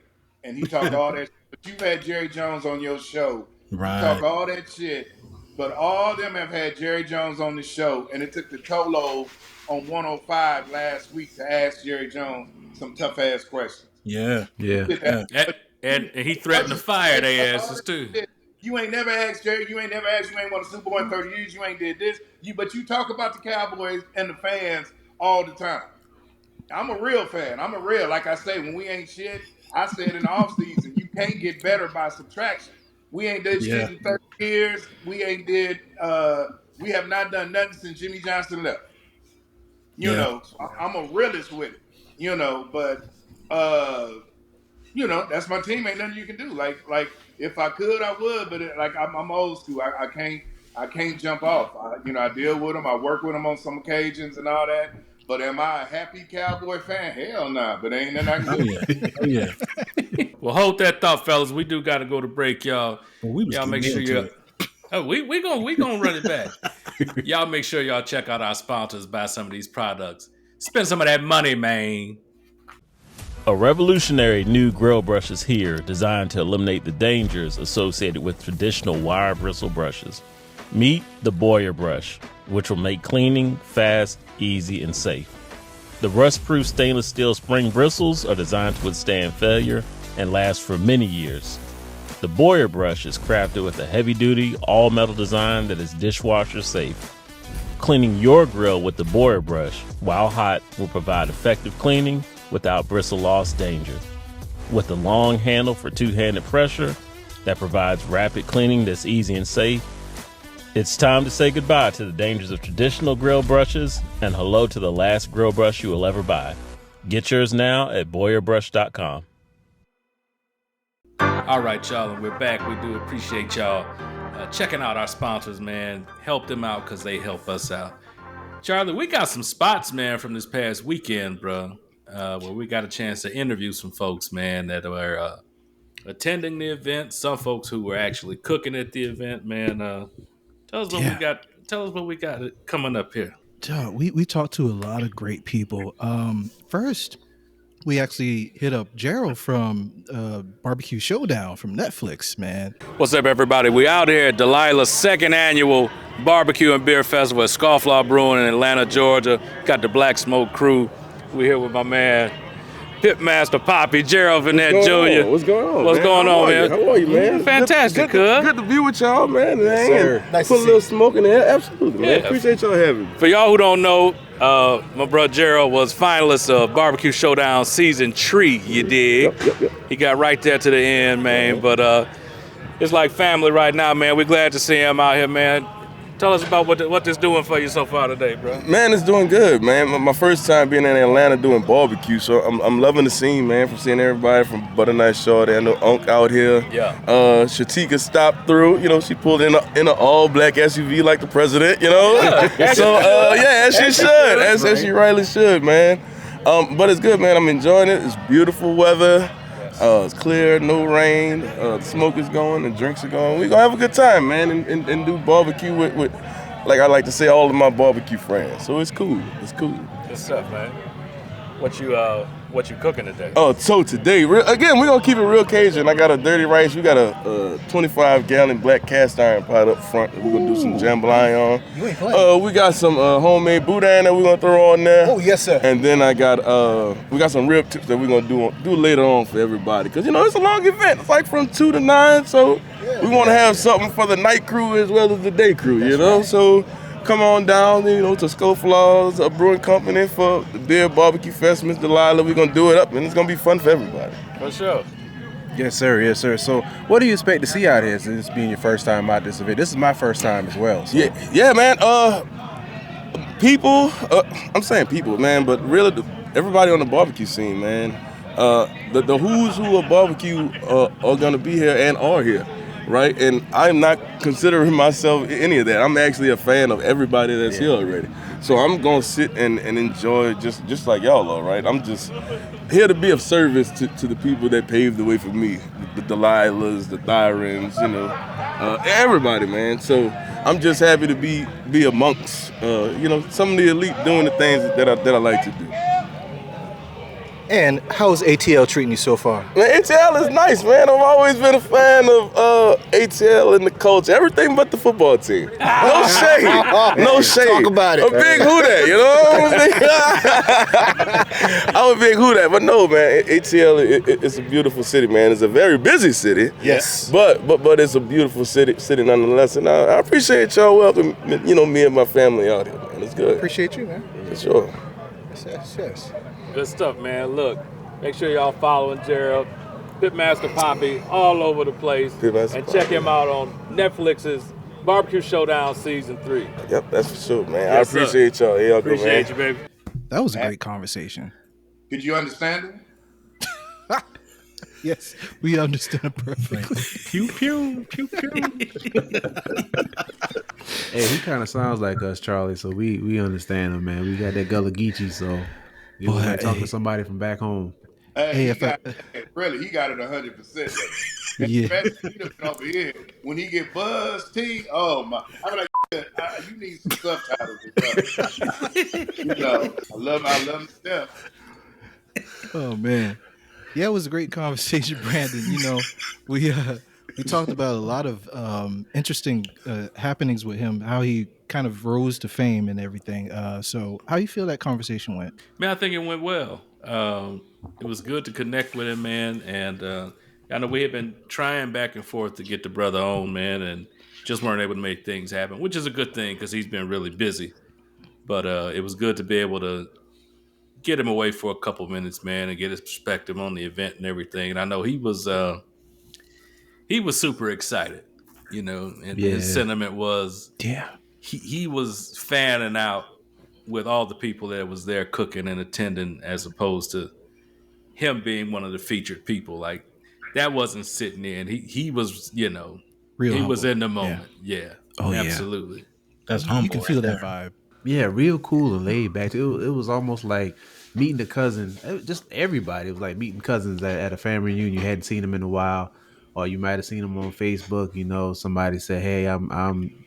and he talk all that. But you've had Jerry Jones on your show. Right. You talk all that shit. But all of them have had Jerry Jones on the show, and it took the Tolo on 105 last week to ask Jerry Jones some tough-ass questions. Yeah. And he threatened to fire their asses, too. You ain't never asked Jerry. You ain't won a Super Bowl in 30 years. You ain't did this. But you talk about the Cowboys and the fans all the time. I'm a real fan. Like I say, when we ain't shit, I said in the offseason, you can't get better by subtraction. We ain't did shit in 30 years. We have not done nothing since Jimmy Johnson left. I'm a realist with it, but that's my team. Ain't nothing you can do. Like if I could, I would, but I'm old school. I can't jump off. I deal with them. I work with them on some occasions and all that. But am I a happy Cowboy fan? Hell nah. But ain't nothing I can do. Oh yeah. Well, hold that thought, fellas. We do got to go to break, y'all. Y'all make sure you. We gonna run it back. Y'all make sure y'all check out our sponsors, buy some of these products, spend some of that money, man. A revolutionary new grill brush is here, designed to eliminate the dangers associated with traditional wire bristle brushes. Meet the Boyer brush, which will make cleaning fast, easy, and safe. The rust-proof stainless steel spring bristles are designed to withstand failure and last for many years. The Boyer brush is crafted with a heavy-duty, all-metal design that is dishwasher safe. Cleaning your grill with the Boyer brush while hot will provide effective cleaning without bristle loss danger. With a long handle for two-handed pressure that provides rapid cleaning that's easy and safe, it's time to say goodbye to the dangers of traditional grill brushes and hello to the last grill brush you will ever buy. Get yours now at BoyerBrush.com. All right, y'all, and we're back. We do appreciate y'all checking out our sponsors, man. Help them out because they help us out. Charlie, we got some spots, man, from this past weekend, bro, where we got a chance to interview some folks, man, that were attending the event. Some folks who were actually cooking at the event, man. Tell us what we got coming up here. We talked to a lot of great people. First, we actually hit up Gerald from BBQ Showdown from Netflix, man. What's up, everybody? We out here at Delilah's second annual barbecue and beer festival at Scofflaw Brewing in Atlanta, Georgia. Got the Black Smoke crew. We're here with my man, Pitmaster Poppy, Gerald Vanette Jr. What's going on? What's going on, man? How are you, man? Fantastic, good to be with y'all, man. Sir. Nice Put a little smoke in there. Absolutely, man. Appreciate y'all having me. For y'all who don't know, my brother Gerald was finalist of BBQ Showdown Season 3, you dig? Yep. He got right there to the end, man. But it's like family right now, man. We're glad to see him out here, man. Tell us about what this doing for you so far today, bro. Man, it's doing good, man. My first time being in Atlanta doing barbecue, so I'm loving the scene, man. From seeing everybody from Butter Nice Shorty, I know Unc out here. Yeah. Shatika stopped through. She pulled in an all-black SUV like the president. Yeah. So as she should, as she rightly should, man. But it's good, man. I'm enjoying it. It's beautiful weather. It's clear, no rain. The smoke is going, the drinks are going. We're gonna have a good time, man, and do barbecue with, like I like to say, all of my barbecue friends. So it's cool. It's cool. Good stuff, man. What you cooking today? Oh, so today, again, we're gonna keep it real Cajun. I got a dirty rice. We got a 25-gallon black cast iron pot up front that we're gonna do some jambalaya on. You ain't playing. We got some homemade boudin that we're gonna throw on there. Oh, yes, sir. And then we got some rib tips that we're gonna do later on for everybody. Cause it's a long event. It's like from 2 to 9, so we want to have something for the night crew as well as the day crew. Right. So come on down, to Scoflaw's Brewing Company for the Beer Barbecue Fest, Miss Delilah. We're gonna do it up, and it's gonna be fun for everybody. For sure. Yes, sir. Yes, sir. So, what do you expect to see out here? Since this being your first time out this event, this is my first time as well. So. Yeah, man. People. I'm saying people, man, but really, everybody on the barbecue scene, man. The who's who of barbecue are gonna be here and are here. Right, and I'm not considering myself any of that. I'm actually a fan of everybody that's here already. So I'm gonna sit and enjoy just like y'all are, right? I'm just here to be of service to the people that paved the way for me, the Delilahs, the Thyrans, everybody, man. So I'm just happy to be amongst, some of the elite doing the things that I like to do. And how's ATL treating you so far? Man, ATL is nice, man. I've always been a fan of ATL and the coach. Everything but the football team. No shade. No shade. Talk about it. A big who that, I'm a big who that. But no, man, ATL, it's a beautiful city, man. It's a very busy city. Yes. But it's a beautiful city nonetheless. And I appreciate y'all welcoming, me and my family out here, man. It's good. Appreciate you, man. For sure. Yes. Good stuff, man. Look, make sure y'all following Gerald, Pitmaster Poppy, all over the place. And check him out on Netflix's Barbecue Showdown Season 3. Yep, that's for sure, man. Yes, I appreciate y'all. Hey, y'all good, man. Appreciate you, baby. That was a great conversation. Could you understand him? Yes, we understand perfectly. Pew, pew, pew, pew. Hey, he kind of sounds like us, Charlie. So we understand him, man. We got that Gullah Geechee, so you want to talk to somebody from back home. He got it 100%. Yeah. Especially over here when he get buzzed, oh my! I'm like, you need some subtitles. I love the stuff. Oh man, yeah, it was a great conversation, Brandon. We talked about a lot of interesting happenings with him, how he kind of rose to fame and everything. So how you feel that conversation went? Man, I think it went well. It was good to connect with him, man. And I know we had been trying back and forth to get the brother on, man, and just weren't able to make things happen, which is a good thing because he's been really busy. But it was good to be able to get him away for a couple minutes, man, and get his perspective on the event and everything. And I know he was super excited, and his sentiment was, he was fanning out with all the people that was there cooking and attending, as opposed to him being one of the featured people. Like, that wasn't sitting there, and he was, Real he humble. was in the moment. Yeah. Oh, yeah. Absolutely. That's humble. You can feel that vibe. Yeah, real cool and laid back. It was almost like meeting a cousin. Just everybody. It was like meeting cousins at a family reunion. You hadn't seen them in a while, or you might have seen them on Facebook. Somebody said, "Hey, I'm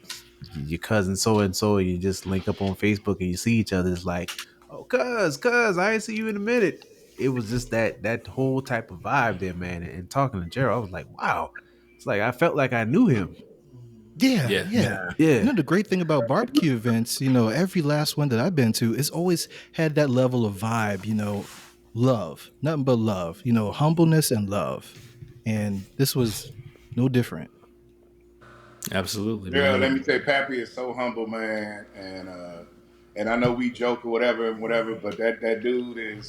your cousin so and so." You just link up on Facebook and you see each other. It's like, "Oh, cuz, I ain't see you in a minute." It was just that whole type of vibe there, man. And talking to Gerald, I was like, "Wow." It's like I felt like I knew him. Yeah. The great thing about barbecue events, every last one that I've been to, it's always had that level of vibe, love, nothing but love, humbleness and love. And this was no different. Absolutely. Yeah, man. let me tell you, Pappy is so humble, man. And I know we joke or whatever, but that dude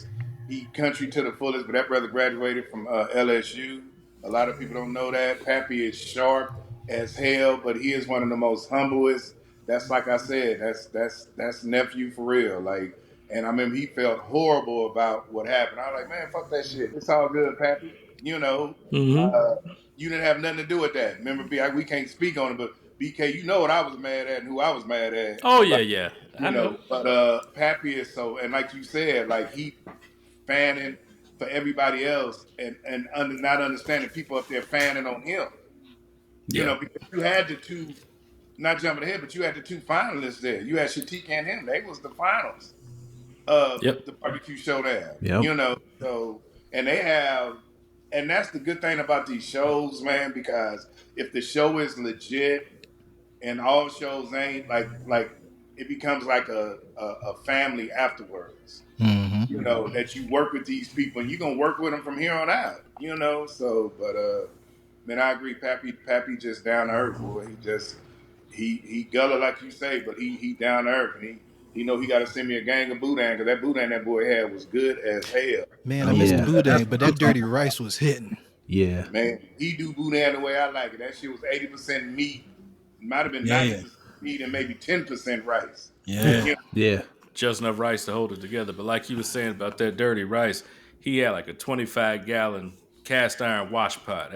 he country to the fullest. But that brother graduated from LSU. A lot of people don't know that. Pappy is sharp as hell, but he is one of the most humblest. That's like I said, that's nephew for real. Like, and I remember he felt horrible about what happened. I was like, man, fuck that shit. It's all good, Pappy. You didn't have nothing to do with that. Remember, we can't speak on it, but BK, you know what I was mad at and who I was mad at. Oh yeah. I know. But Pappy is so, and like you said, like he fanning for everybody else and not understanding people up there fanning on him. You know, because you had the two, not jumping ahead, but you had the two finalists there. You had Shatika and him. They was the finals of the barbecue showdown. Yep. You know, so and they have, and that's the good thing about these shows, man, because if the show is legit and all shows ain't like it becomes like a family afterwards. Mm-hmm. You know, that you work with these people and you're gonna work with them from here on out. You know, so but man, I agree. Pappy just down to earth, boy. He gullah like you say, but he down to earth. And he know he got to send me a gang of boudin because that boudin that boy had was good as hell. Man, I missed the boudin, but that dirty rice was hitting. Yeah. Man, he do boudin the way I like it. That shit was 80% meat. Might have been 90% meat and maybe 10% rice. Yeah. Just enough rice to hold it together. But like you were saying about that dirty rice, he had like a 25-gallon cast iron wash pot.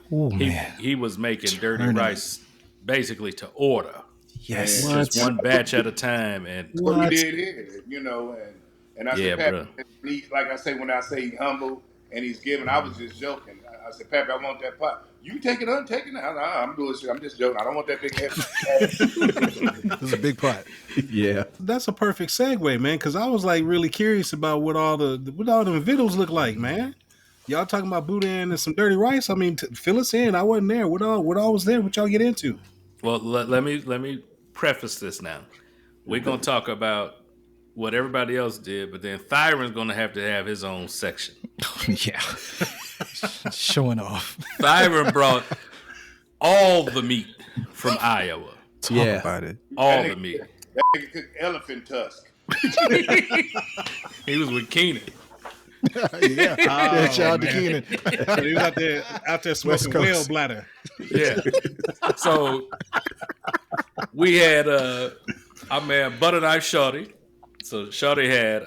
Oh, man. He was making dirty rice basically to order. Yes. Just one batch at a time. And what he did here, you know, and I said, bro. Pappy, like I say, when I say he humble and he's giving, I was just joking. I said, Pappy, I want that pot. You take it, take it. I'm doing shit. I'm just joking. I don't want that big heavy. This is a big pot. Yeah. That's a perfect segue, man, because I was like really curious about what all them videos look like, man. Y'all talking about boudin and some dirty rice? I mean, fill us in. I wasn't there. What all was there? What y'all get into? Well, let me preface this now. We're gonna talk about what everybody else did, but then Thyron's gonna have to have his own section. Yeah. Showing off. Thyron brought all the meat from Iowa. Talk about it. All the meat. That nigga cooked elephant tusk. He was with Keenan. Yeah. Shout out to Keenan. So he was out there smoking whale bladder. Yeah. So we had our man Butter Knife Shorty. So Shorty had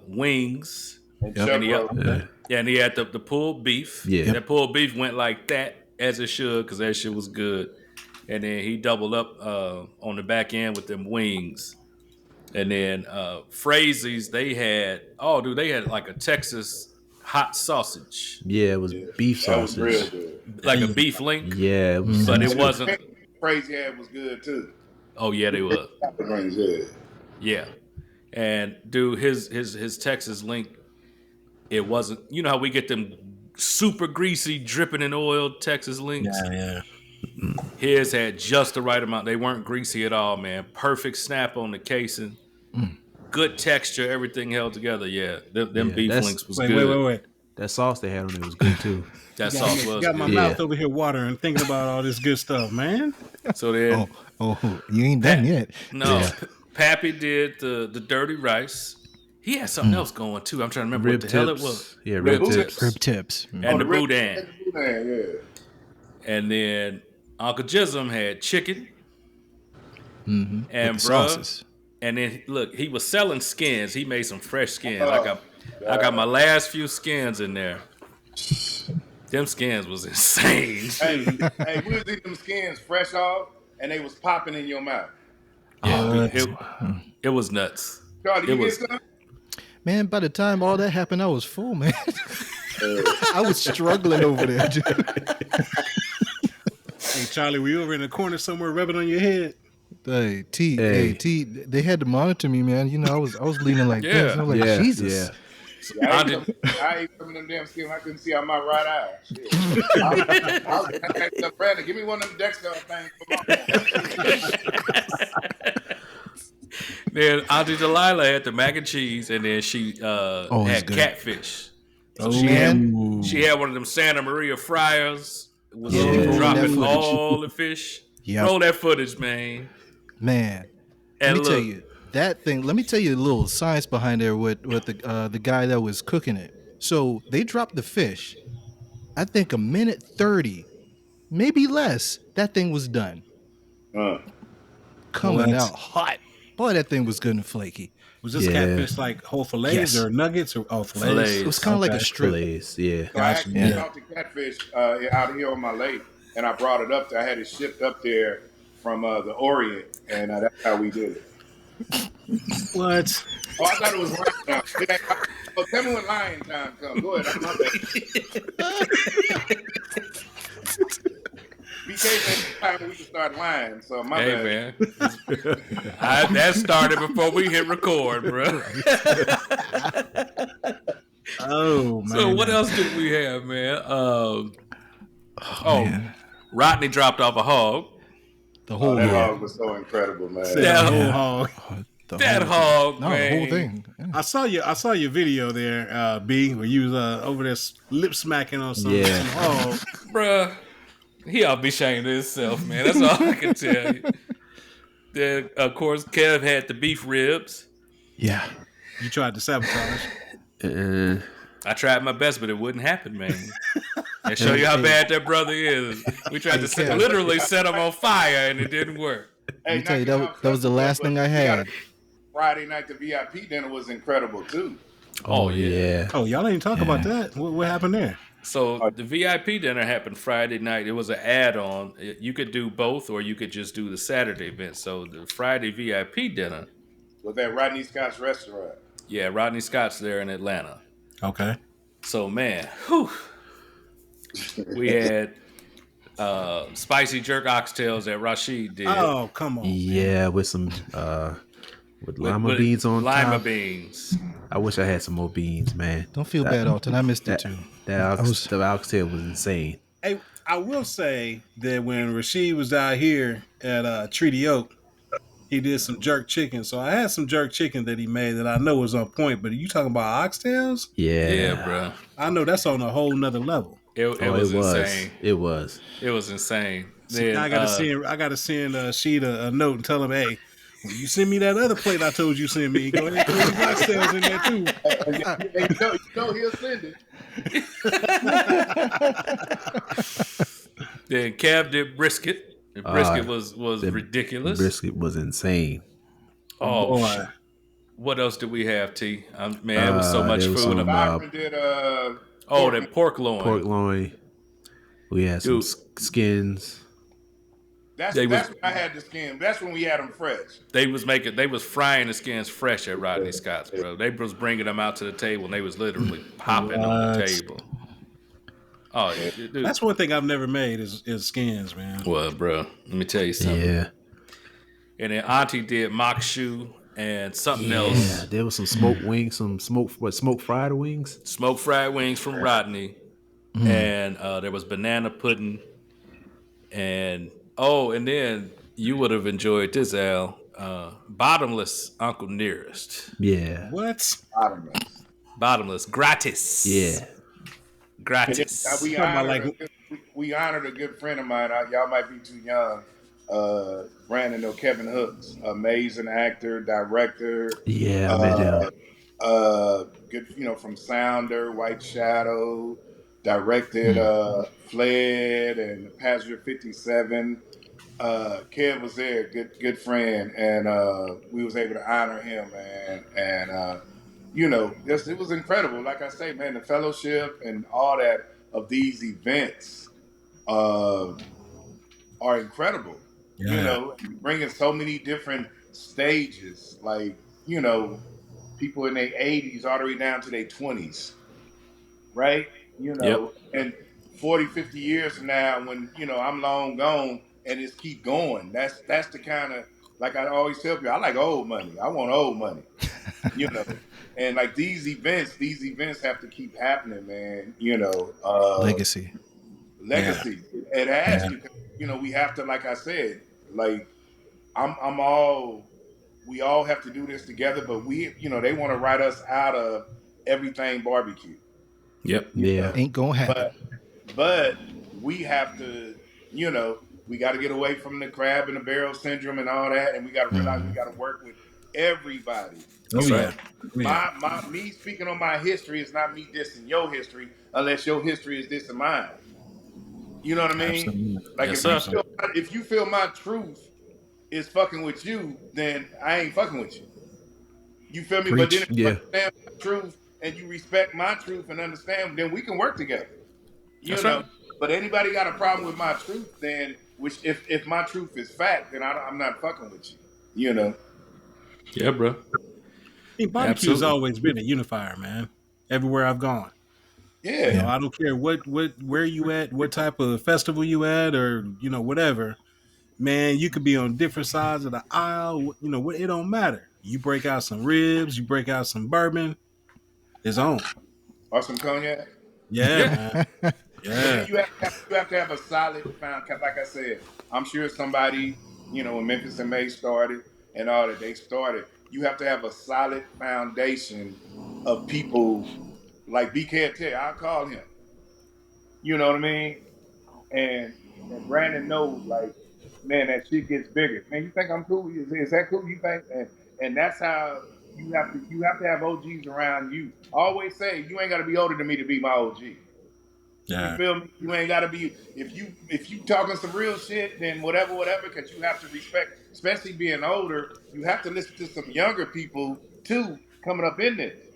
wings. And he had the pulled beef. Yeah. That pulled beef went like that, as it should, because that shit was good. And then he doubled up on the back end with them wings. And then Frazy's, they had like a Texas hot sausage. Yeah, it was beef sausage. That was real good. Like a beef link. Yeah, it was. But it wasn't. Crazy ad was good too. Oh yeah, they was. Yeah. And dude, his Texas link, it wasn't, you know how we get them super greasy, dripping in oil Texas links? Yeah. His had just the right amount. They weren't greasy at all, man. Perfect snap on the casing. Good texture, everything held together. Yeah, them beef links was good. Wait. That sauce they had on it was good too. That sauce was got my good. mouth over here watering, thinking about all this good stuff, man. So then, You ain't done yet. no, Yeah. Pappy did the dirty rice. He had something else going too. I'm trying to remember Rib what the hell it tips. was. Yeah, rib tips. Rib tips. And the boudin. Yeah. And then Uncle Jism had chicken. Mm-hmm. And with the bruh, sauces. and then look, he was selling skins. He made some fresh skins. I got my last few skins in there. Them skins was insane. Hey, we was eating them skins fresh off, and they was popping in your mouth. Yeah, it was nuts. Charlie, you get some? Man, by the time all that happened, I was full, man. I was struggling over there, dude. Hey, Charlie, were you over in the corner somewhere rubbing on your head? Hey, T, they had to monitor me, man. You know, I was leaning like this. I was like, Jesus. Yeah. I ate some of them damn skins. I couldn't see out my right eye. Shit. I was Brandon, give me one of them Dexter things. Then Auntie Delilah had the mac and cheese, and then she had catfish. So she had one of them Santa Maria fryers. It was dropping all the fish. Yep. Roll that footage, man. Man, And let me tell you that thing. Let me tell you a little science behind there with the guy that was cooking it. So they dropped the fish. I think a minute 30, maybe less. That thing was done. Coming out hot. Boy, that thing was good and flaky. Was this catfish like whole fillets or nuggets or fillets? It was kind of like a strip. Fillets, yeah. So I actually caught the catfish out here on my lake, and I brought it up there. I had it shipped up there from the Orient, and that's how we did it. What? Oh, I thought it was lion time. It ain't, oh, tell me when lion time comes. Go ahead. My bad. BK said time we can start lying, so my bad. Man, that started before we hit record, bro. Oh man. So what else did we have, man? Man. Rodney dropped off a hog. The whole that hog was so incredible, man. That whole hog. That hog, no, man. the whole thing. Yeah. I saw your video there, B, where you was over there lip smacking on some hog. Bruh, he ought to be ashamed of himself, man. That's all I can tell you. Then, of course, Kev had the beef ribs. Yeah. You tried to sabotage. I tried my best, but it wouldn't happen, man. And show you how bad that brother is. We tried to literally set him on fire, and it didn't work. Let me tell you, that was the last thing I had. Friday night, the VIP dinner was incredible, too. Oh, yeah. Oh, y'all ain't talk about that. What happened there? So the VIP dinner happened Friday night. It was an add-on. You could do both, or you could just do the Saturday event. So the Friday VIP dinner was at Rodney Scott's restaurant. Yeah, Rodney Scott's there in Atlanta. Okay. So man, we had spicy jerk oxtails that Rashid did. Oh, come on. Yeah, man. with some with lima beans on top. Lima beans. I wish I had some more beans, man. Don't feel bad, Alton. I missed it too. The oxtail was insane. Hey, I will say that when Rashid was out here at Treaty Oak, he did some jerk chicken. So I had some jerk chicken that he made that I know was on point. But are you talking about oxtails? Yeah, bro. I know that's on a whole nother level. It was insane. It was insane. See, I gotta send Sheeta a note and tell him, hey, when you send me that other plate I told you send me, go ahead and put the oxtails in there too. You know he'll send it. Then Kev did brisket. The brisket was ridiculous. Brisket was insane. Oh, boy. What else did we have, T? Man, it was so much food. Some, that pork loin. Pork loin. We had some skins. That's when I had the skin. That's when we had them fresh. They was frying the skins fresh at Rodney Scott's, bro. They was bringing them out to the table, and they was literally popping on the table. Oh, yeah, dude. That's one thing I've never made is skins, man. Well, bro, let me tell you something. Yeah. And then Auntie did mock shoe and something else. Yeah, there was some smoked wings, smoked fried wings? Smoked fried wings from Rodney. Mm. And there was banana pudding. And then you would have enjoyed this, Al. Bottomless Uncle Nearest. Yeah. What? Bottomless. Gratis. Yeah. Gratis. We honored a good friend of mine. Y'all might be too young. Brandon or Kevin Hooks, amazing actor, director. Yeah, I met him. Good, from Sounder, White Shadow, directed Fled and Passenger 57. Kev was there, good friend, and we was able to honor him, man. And it was incredible. Like I say, man, the fellowship and all that of these events are incredible. Yeah. Bringing so many different stages, like, people in their 80s all the way down to their 20s, right? And 40, 50 years from now when, I'm long gone and just keep going. That's the kind of, like I always tell people, I like old money. I want old money, And like these events have to keep happening, man. Legacy. Yeah. It has to. We have to, like I said, like we all have to do this together, but they want to write us out of everything barbecue. Yep. Yeah. Ain't gonna happen. But we have to, we got to get away from the crab and the barrel syndrome and all that, and we got to realize we got to work with everybody. Me speaking on my history is not me dissing your history unless your history is dissing mine. You know what I mean? Absolutely. Like if you feel my truth is fucking with you, then I ain't fucking with you. You feel me? Preach. But then if you understand my truth and you respect my truth and understand, then we can work together. You know? Right. But anybody got a problem with my truth, then Which if my truth is fact, then I'm not fucking with you. You know. Yeah, bro. I mean, barbecue's always been a unifier, man. Everywhere I've gone. Yeah. You know, I don't care where you at, what type of festival you at, or whatever. Man, you could be on different sides of the aisle. You know, it don't matter. You break out some ribs, you break out some bourbon, it's on. Or some cognac. Yeah, man. Yeah. You have to have a solid foundation. Like I said, I'm sure somebody, when Memphis and May started and all that, they started. You have to have a solid foundation of people like BK. I'll call him. You know what I mean? And Brandon knows, like, man, that shit gets bigger. Man, you think I'm cool? Is that cool? You think? And that's how you have to have OGs around you. I always say you ain't got to be older than me to be my OG. Yeah. You feel me? You ain't got to be. If you talking some real shit, then whatever, because you have to respect, especially being older. You have to listen to some younger people too coming up in this.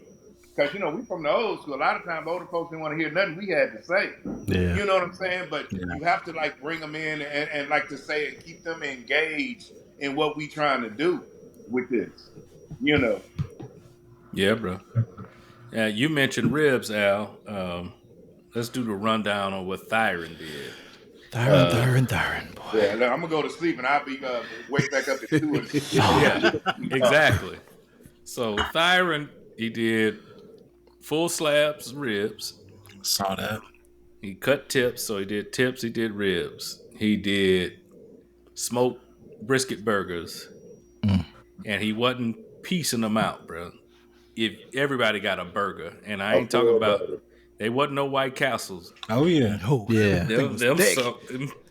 Because, we from the old school. A lot of times, older folks didn't want to hear nothing we had to say. Yeah. You know what I'm saying? But you have to, like, bring them in and like to say, and keep them engaged in what we trying to do with this. Yeah, bro. You mentioned ribs, Al. Let's do the rundown on what Thyron did. Thyron, boy. Yeah, look, I'm going to go to sleep, and I'll be wake back up at 2. Yeah, exactly. So, Thyron, he did full slabs Saw ribs. that. He cut tips, so he did tips, he did ribs. He did smoked brisket burgers. And he wasn't piecing them out, bro. If everybody got a burger, and I ain't talking about, they wasn't no White Castles. Oh, yeah. Oh, Yeah. Them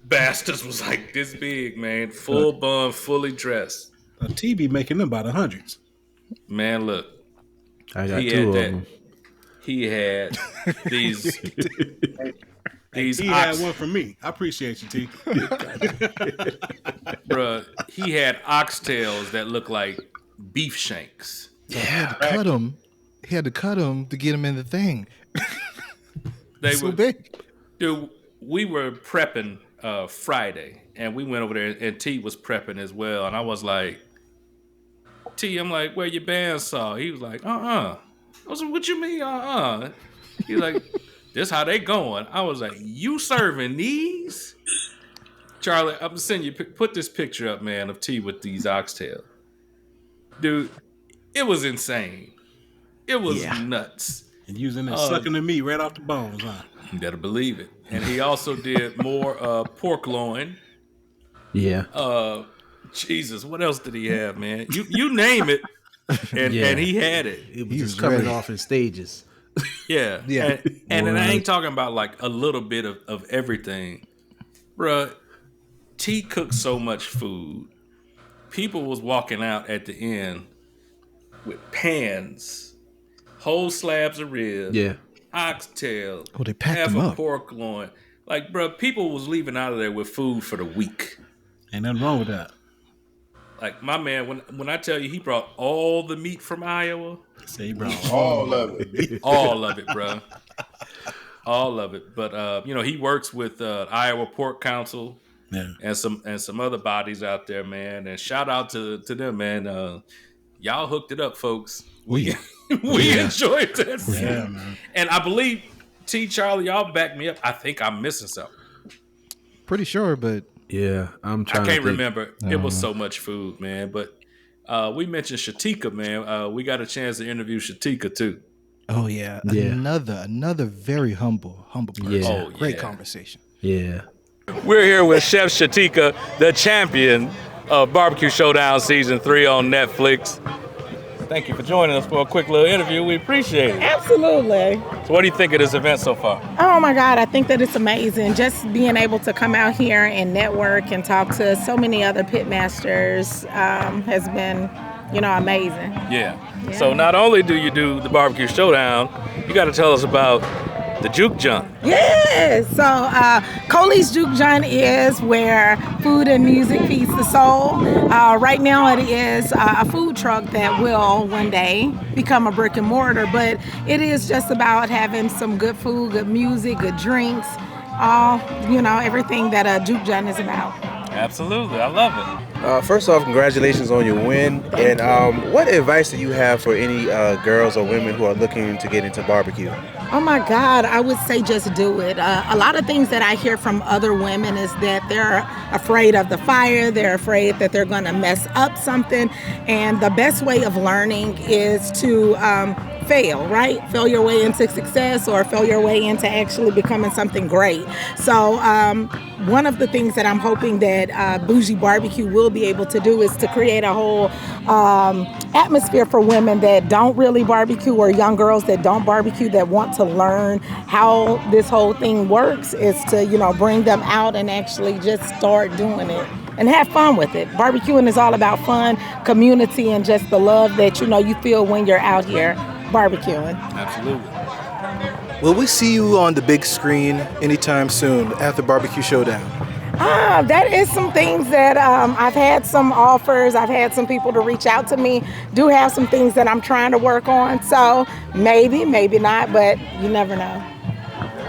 bastards was like this big, man. Full bun, fully dressed. A TV making them by the hundreds. Man, look. I got 2 of them. He had these. He had one for me. I appreciate you, T. Bruh, he had oxtails that looked like beef shanks. So he had to cut them. He had to cut them to get them in the thing. They so were big. Dude, we were prepping Friday, and we went over there, and T was prepping as well. And I was like, T, I'm like, where your bandsaw? He was like, I was like, what you mean, He's like, this how they going. I was like, you serving these? Charlie, I'm sending you, put this picture up, man, of T with these oxtails. Dude, it was insane. It was nuts. And using that sucking the meat right off the bones, huh? You better believe it. And he also did more pork loin. Yeah. Jesus, what else did he have, man? You name it, and he had it. It was just coming off in stages. Yeah. And I ain't talking about like a little bit of everything. Bruh, T cooked so much food. People was walking out at the end with pans, whole slabs of ribs, oxtail, half a pork loin. Like, bruh, people was leaving out of there with food for the week. Ain't nothing wrong with that. Like, my man, when I tell you he brought all the meat from Iowa. Say he brought all of it. All of it, bro. All of it. But, he works with Iowa Pork Council and some other bodies out there, man. And shout out to them, man. Y'all hooked it up, folks. We enjoyed that. Yeah, man. And I believe, T. Charlie, y'all back me up. I think I'm missing something. Pretty sure, but... Yeah, I'm trying I can't remember. It was so much food, man. But we mentioned Shatika, man. We got a chance to interview Shatika too. Oh yeah. Another very humble person. Yeah. Great conversation. Yeah. We're here with Chef Shatika, the champion of Barbecue Showdown Season 3 on Netflix. Thank you for joining us for a quick little interview. We appreciate it. Absolutely. So what do you think of this event so far? Oh my God, I think that it's amazing. Just being able to come out here and network and talk to so many other pitmasters has been, amazing. Yeah. So not only do you do the Barbecue Showdown, you got to tell us about the Juke Joint. Yes. So Coley's Juke Joint is where food and music feeds the soul. Right now it is a food truck that will one day become a brick and mortar, but it is just about having some good food, good music, good drinks, all, everything that a Juke Joint is about. Absolutely, I love it. First off, congratulations on your win. And what advice do you have for any girls or women who are looking to get into barbecue? Oh my God, I would say just do it. A lot of things that I hear from other women is that they're afraid of the fire, they're afraid that they're going to mess up something. And the best way of learning is to fail, right? Fail your way into success or fail your way into actually becoming something great. So one of the things that I'm hoping that Bougie Barbecue will be able to do is to create a whole atmosphere for women that don't really barbecue or young girls that don't barbecue that want to learn how this whole thing works, is to, you know, bring them out and actually just start doing it and have fun with it. Barbecuing is all about fun, community, and just the love that, you know, you feel when you're out here barbecuing. Absolutely. Will we see you on the big screen anytime soon after Barbecue Showdown? That is some things that I've had some offers. I've had some people to reach out to me. Do have some things that I'm trying to work on. So maybe, maybe not, but you never know.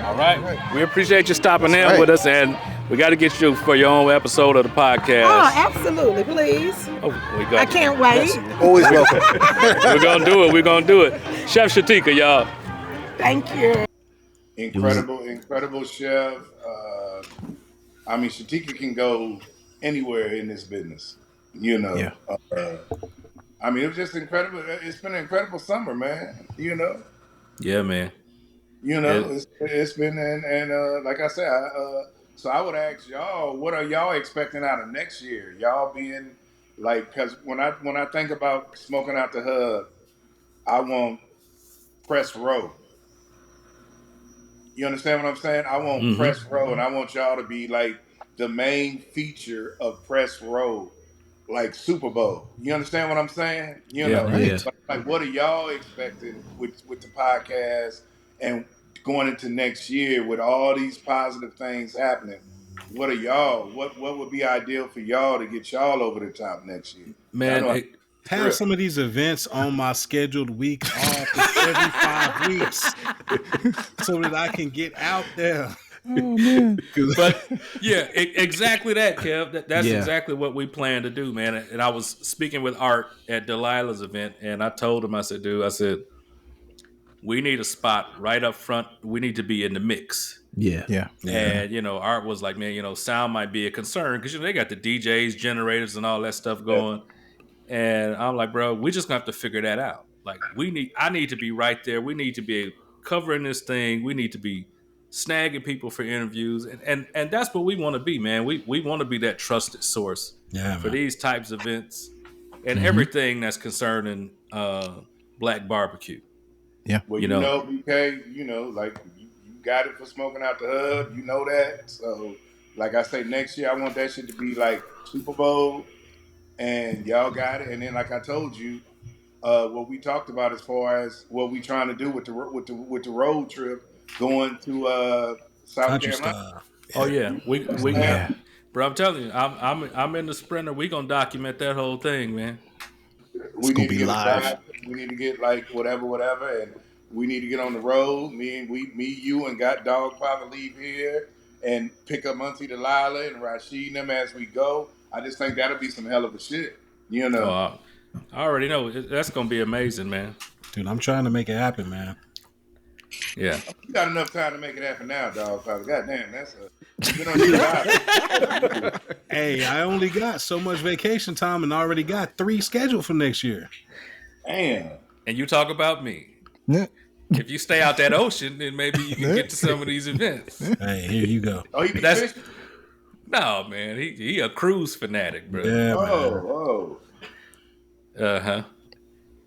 All right. We appreciate you stopping in with us, and we got to get you for your own episode of the podcast. Oh, absolutely, please. Oh, I can't wait. Always welcome. We're going to do it. We're going to do it. Chef Shatika, y'all. Thank you. Incredible chef. I mean, Shatika can go anywhere in this business, you know. Yeah. I mean, it was just incredible. It's been an incredible summer, man. You know. Yeah, man. You know, it's been and like I said, so I would ask y'all, what are y'all expecting out of next year? Y'all being like, because when I think about smoking out the hub, I want press row. You understand what I'm saying? I want press row, and I want y'all to be like the main feature of press row, like Super Bowl. You understand what I'm saying? You know, like what are y'all expecting with the podcast and going into next year with all these positive things happening? What are y'all? What would be ideal for y'all to get y'all over the top next year? Man, have some of these events on my scheduled week off every 5 weeks so that I can get out there. Oh man! But yeah, exactly that, Kev. That's exactly what we plan to do, man. And I was speaking with Art at Delilah's event, and I told him, I said, we need a spot right up front. We need to be in the mix. Yeah. And you know, Art was like, man, you know, sound might be a concern because, you know, they got the DJs, generators, and all that stuff going. And I'm like, bro, we just gonna have to figure that out. Like, I need to be right there. We need to be covering this thing. We need to be snagging people for interviews, and that's what we want to be, man. We want to be that trusted source for these types of events and everything that's concerning Black barbecue. Yeah. Well, you know, BK, you know, like you got it for smoking out the hub. You know that. So, like I say, next year I want that shit to be like Super Bowl, and y'all got it. And then, like I told you, what we talked about as far as what we trying to do with the road trip going to South Carolina. Oh yeah, we bro. I'm telling you, I'm in the Sprinter. We gonna document that whole thing, man. We need to get live. We need to get like whatever, and we need to get on the road. Me, you, and Got Dog probably leave here and pick up Auntie Delilah and Rashid and them as we go. I just think that'll be some hell of a shit, you know. I already know that's gonna be amazing, man. Dude, I'm trying to make it happen, man. Yeah, you got enough time to make it happen now, dog. Probably. Goddamn, that's you know. Hey, I only got so much vacation time and already got 3 scheduled for next year. Damn. And you talk about me. Yeah. If you stay out that ocean, then maybe you can get to some of these events. Hey, here you go. Oh, he be fishing? No, man. He a cruise fanatic, bro. Yeah, oh.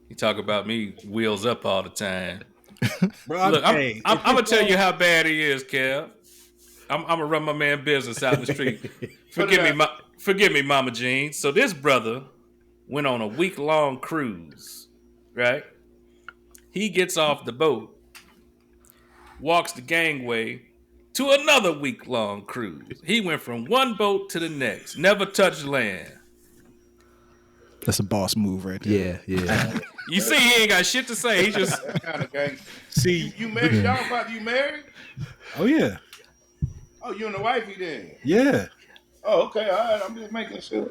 You talk about me wheels up all the time. Bro, look, I'm gonna tell you how bad he is, Kev. I'm gonna run my man business out in the street. Forgive me, Mama Jean. So this brother went on a week-long cruise, right? He gets off the boat, walks the gangway to another week-long cruise. He went from one boat to the next, never touched land. That's a boss move right there. Yeah. You see, he ain't got shit to say. He just kind of gang. See, you married? Y'all, you married? Oh yeah. Oh, you and the wifey then? Yeah. Oh, okay, all right. I'm just making sure.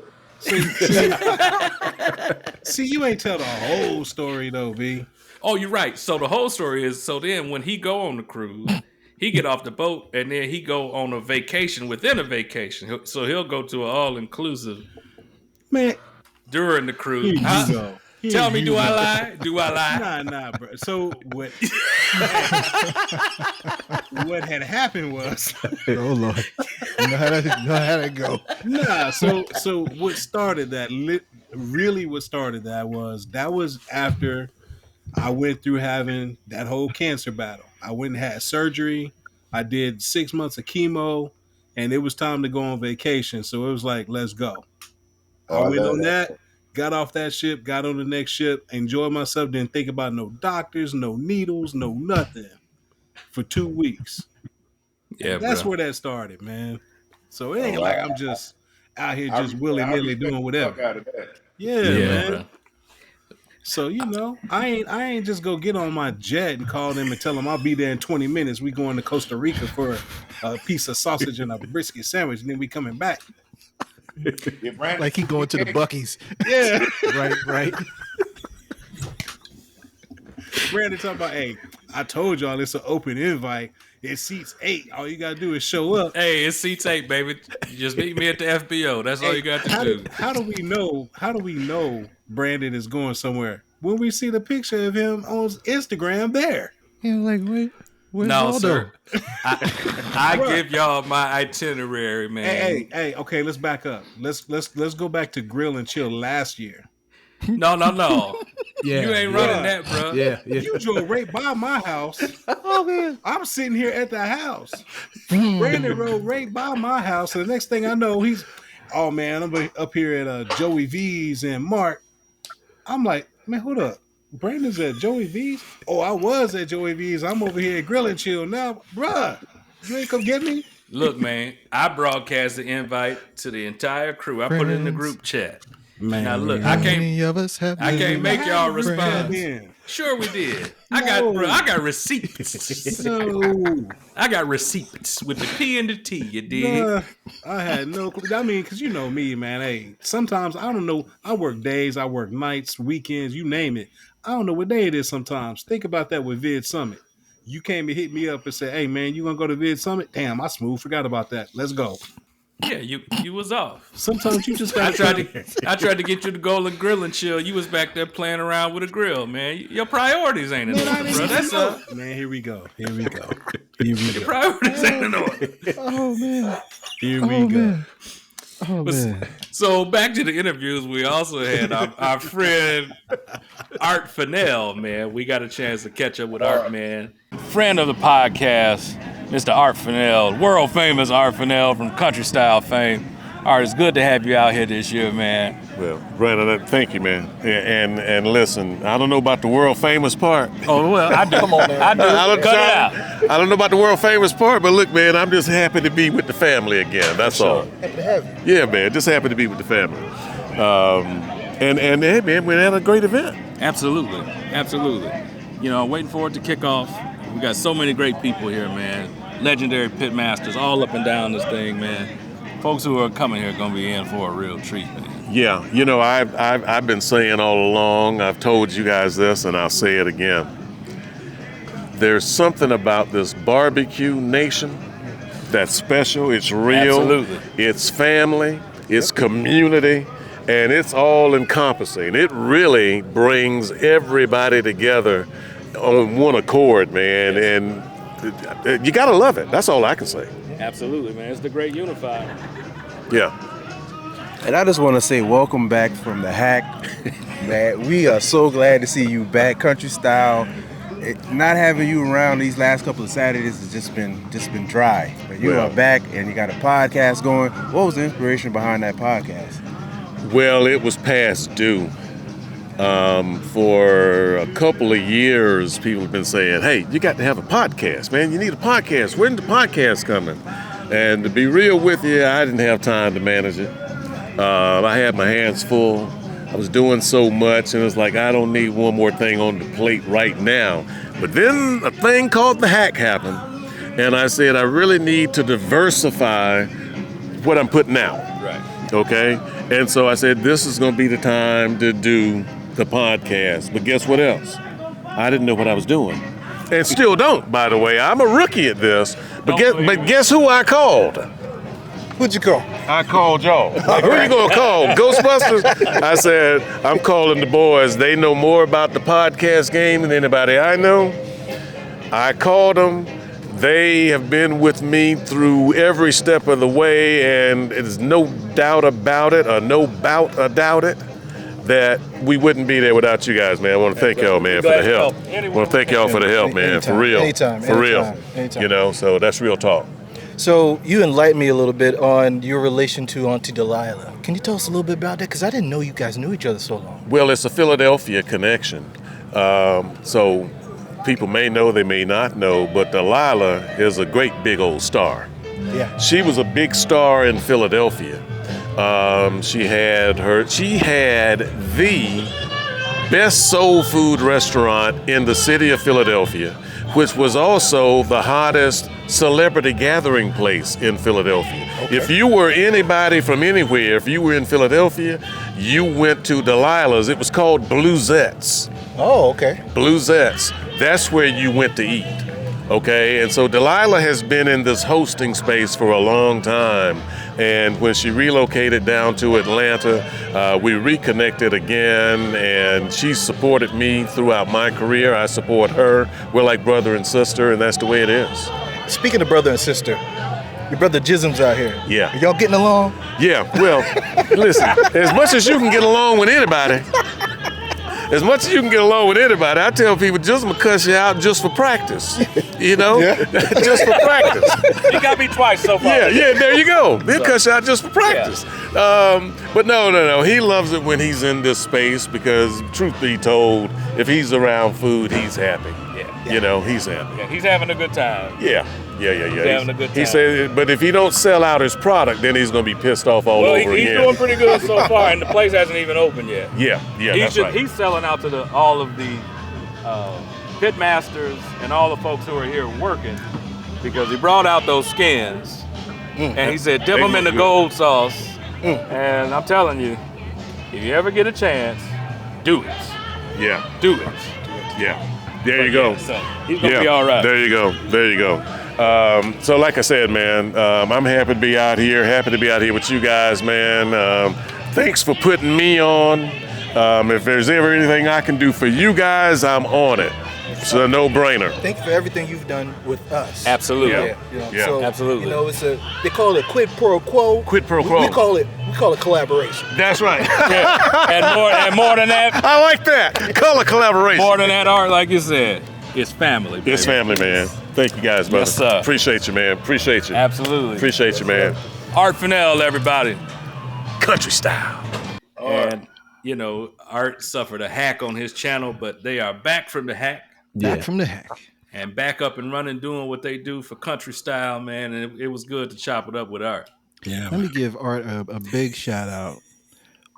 See, you ain't tell the whole story though, B. Oh, you're right. So the whole story is, so then when he go on the cruise, he get off the boat and then he go on a vacation within a vacation. So he'll go to an all-inclusive Man, during the cruise. here you Huh? go. Here Tell me, you do go. I lie? Do I lie? Nah, bro. So what? What had happened was, Oh Lord, you know how that go. nah. So what started that? What started that was after I went through having that whole cancer battle. I went and had surgery. I did 6 months of chemo, and it was time to go on vacation. So it was like, let's go. Oh, I I went love on that. that, got off that ship, got on the next ship, enjoyed myself, didn't think about no doctors, no needles, no nothing for 2 weeks. Yeah, And that's bro. where that started, man. So it ain't Oh, like I'm just out here I just willy-nilly respect doing the whatever. fuck out of that. Yeah, Yeah, man. bro. So I ain't just go get on my jet and call them and tell them I'll be there in 20 minutes. We going to Costa Rica for a piece of sausage and a brisket sandwich, and then we coming back. Yeah, Brandon, Like he going to the Buc-ee's. Yeah. right. Brandon talking about, hey, I told y'all it's an open invite. It seats 8. All you gotta do is show up. Hey, it's seat 8, baby. You just meet me at the FBO. That's all you got to do. How do we know Brandon is going somewhere when we see the picture of him on Instagram there? Yeah, like where's No, Waldo? sir. I give y'all my itinerary, man. Hey, okay, let's back up. Let's go back to Grill and Chill last year. No. Yeah, You ain't running that, bro. Yeah. You drove right by my house. Oh man, I'm sitting here at the house. Brandon rode right by my house. And the next thing I know, he's, oh man, I'm up here at Joey V's and Mark. I'm like, man, hold up. Brandon's at Joey V's? Oh, I was at Joey V's. I'm over here at Grill and Chill now. Bruh, you ain't come get me? Look, man, I broadcast the invite to the entire crew. I put it in the group chat. Man, Now look, how I many of us have? can't been make y'all friends? respond. Sure we did. I got receipts. No. I got receipts with the P and the T, you dig? Bruh, I had no clue. I mean, because you know me, man. Hey, sometimes I don't know. I work days, I work nights, weekends, you name it. I don't know what day it is sometimes. Think about that with Vid Summit. You came and hit me up and said, hey, man, you going to go to Vid Summit? Damn, I forgot about that. Let's go. Yeah, you was off. Sometimes you just I got tried to get you to go and grill and chill. You was back there playing around with a grill, man. Your priorities ain't in order, bro. That's all. Man, here we go. Your priorities ain't in order. Oh man, Here we go. Oh man. So back to the interviews, we also had our friend Art Fennell, man. We got a chance to catch up with Art, man. Friend of the podcast, Mr. Art Fennell, world famous Art Fennell from Country Style fame. Art, it's good to have you out here this year, man. Well, Brandon, thank you, man. And listen, I don't know about the world famous part. Oh, well, I do. Come on, man. I do. Cut it out. I don't know about the world famous part, but look, man, I'm just happy to be with the family again. That's all. Happy to have you. Yeah, man, just happy to be with the family. And hey, man, we had a great event. Absolutely. You know, waiting for it to kick off. We got so many great people here, man. Legendary pit masters all up and down this thing, man. Folks who are coming here are gonna be in for a real treat, man. Yeah, you know, I've been saying all along, I've told you guys this, and I'll say it again. There's something about this barbecue nation that's special. It's real. Absolutely. It's family. It's community. And it's all encompassing. It really brings everybody together on one accord, man. And you gotta love it. That's all I can say. Absolutely, man. It's the great unifier. Yeah. And I just want to say welcome back from the hack. Man, we are so glad to see you back, Country Style. Not having you around these last couple of Saturdays has just been dry. But you are back and you got a podcast going. What was the inspiration behind that podcast? Well, it was past due. For a couple of years, people have been saying, hey, you got to have a podcast, man. You need a podcast. When's the podcast coming? And to be real with you, I didn't have time to manage it. I had my hands full. I was doing so much, and it was like, I don't need one more thing on the plate right now. But then a thing called the hack happened, and I said, I really need to diversify what I'm putting out. Right. Okay? And so I said, this is going to be the time to do the podcast. But guess what else? I didn't know what I was doing. And still don't, by the way. I'm a rookie at this. But guess who I called? Who'd you call? I called y'all. Like, who you gonna call? Ghostbusters? I said, I'm calling the boys. They know more about the podcast game than anybody I know. I called them. They have been with me through every step of the way, and there's no doubt about it, or no doubt about it, that we wouldn't be there without you guys, man. I want to thank y'all, man, for the help. I want to thank y'all for the help, man. For real. Anytime. You know, so that's real talk. So you enlightened me a little bit on your relation to Auntie Delilah. Can you tell us a little bit about that? Because I didn't know you guys knew each other so long. Well, it's a Philadelphia connection. So people may know, they may not know, but Delilah is a great big old star. Yeah. She was a big star in Philadelphia. She had the best soul food restaurant in the city of Philadelphia, which was also the hottest celebrity gathering place in Philadelphia. Okay. If you were anybody from anywhere, if you were in Philadelphia, you went to Delilah's. It was called Bludso's. Oh, okay. Bludso's. That's where you went to eat. Okay, and so Delilah has been in this hosting space for a long time. And when she relocated down to Atlanta, we reconnected again, and she supported me throughout my career. I support her. We're like brother and sister, and that's the way it is. Speaking of brother and sister, your brother Jism's out here. Yeah. Are y'all getting along? Yeah, well, listen, as much as you can get along with anybody, I tell people just gonna cuss you out just for practice. You know? Yeah. Just for practice. You got me twice so far. Yeah, there you go. He'll cuss you out just for practice. Yeah. But no. He loves it when he's in this space because, truth be told, if he's around food, he's happy. Yeah. You know, he's happy. Yeah, he's having a good time. Yeah. He's having a good time. He said, but if he don't sell out his product, then he's gonna be pissed off all over again. He's doing pretty good so far, and the place hasn't even opened yet. Yeah, that's right. He's selling out to all of the pit masters and all the folks who are here working because he brought out those skins, and he said dip them in the gold sauce. And I'm telling you, if you ever get a chance, do it. Yeah. Do it. Yeah. There you go. So he's gonna be all right. There you go. So like I said, man, I'm happy to be out here with you guys, man. Thanks for putting me on. If there's ever anything I can do for you guys, I'm on it. It's a no-brainer. Thank you for everything you've done with us. Absolutely. Yeah. So, absolutely. You know, they call it quid pro quo. Quid pro quo. We call it collaboration. That's right. Yeah. and more than that, I like that. Color collaboration. More than that, Art, like you said, it's family. Baby. It's family, man. Thank you guys, brother. Yes, sir. Appreciate you, man. Appreciate you. Absolutely. Appreciate you, man. Art Fennell, everybody. Country style. And, you know, Art suffered a hack on his channel, but they are back from the hack. Back from the hack. And back up and running, doing what they do for country style, man. And it was good to chop it up with Art. Yeah. Let me give Art a big shout out.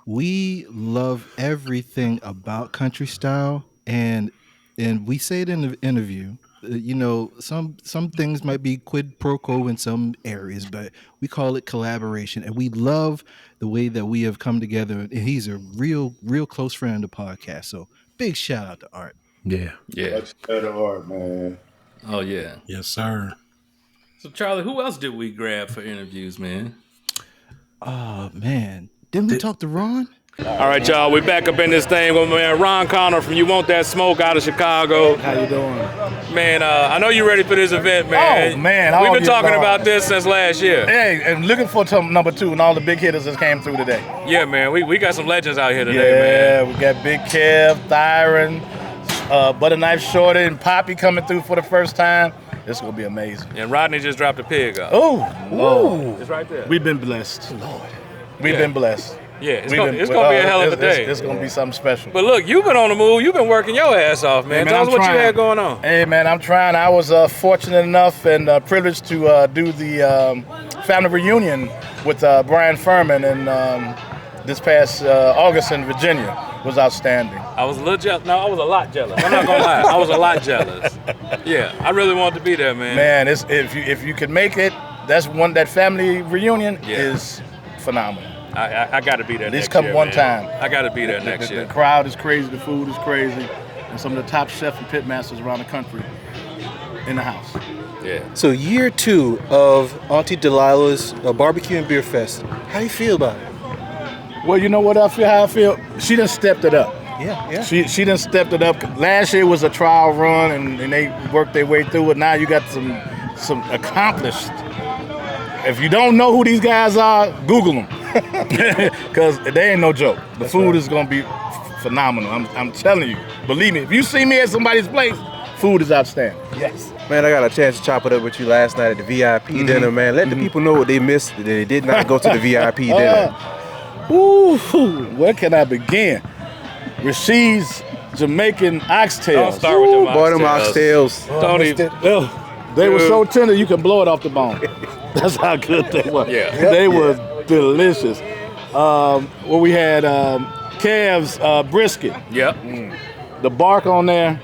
We love everything about country style, and we say it in the interview. You know, some things might be quid pro quo in some areas, but we call it collaboration, and we love the way that we have come together. And he's a real close friend of the podcast. So big shout out to Art. Yeah. Much better Art, man. Oh, yeah. Yes, sir. So, Charlie, who else did we grab for interviews, man? Oh, man. Didn't we talk to Ron? All right, y'all. We're back up in this thing with my man Ron Connor from You Want That Smoke out of Chicago. How you doing? Man, I know you're ready for this event, man. Oh, man. We've all been year talking long. about this since last year. Hey, and looking for number 2 and all the big hitters that came through today. Yeah, man. We got some legends out here today, man. Yeah, we got Big Kev, Thyron, Butter Knife Shorty, and Poppy coming through for the first time. It's going to be amazing. And Rodney just dropped a pig up. Oh, Lord. It's right there. We've been blessed. Lord. We've been blessed. Yeah, it's gonna be a hell of a day. It's going to be something special. But look, you've been on the move. You've been working your ass off, man. Hey, man, Tell us I'm what trying. you had going on. Hey, man, I'm trying. I was fortunate enough and privileged to do the family reunion with Brian Furman and this past August in Virginia. Was outstanding. I was a little jealous. No, I was a lot jealous. I'm not gonna lie. I was a lot jealous. Yeah, I really wanted to be there, man. Man, if you could make it, that family reunion is phenomenal. I got to be there At next least come year, one man. time. I got to be there next year. The crowd is crazy, the food is crazy, and some of the top chefs and pit masters around the country in the house. Yeah. So year 2 of Auntie Delilah's Barbecue and Beer Fest. How do you feel about it? Well, you know what how I feel? She done stepped it up. Yeah. She done stepped it up. Last year was a trial run, and they worked their way through it. Now you got some accomplished. If you don't know who these guys are, Google them, because they ain't no joke. The food is gonna be phenomenal. I'm telling you. Believe me. If you see me at somebody's place, food is outstanding. Yes. Man, I got a chance to chop it up with you last night at the VIP dinner, man. Let the people know what they missed. They did not go to the VIP dinner. Where can I begin? Rasheed's Jamaican oxtails. Don't start with them Boy, them oxtails. Don't even. They were so tender you can blow it off the bone. That's how good they were. Yeah. They were delicious. We had calves brisket. Yep. The bark on there.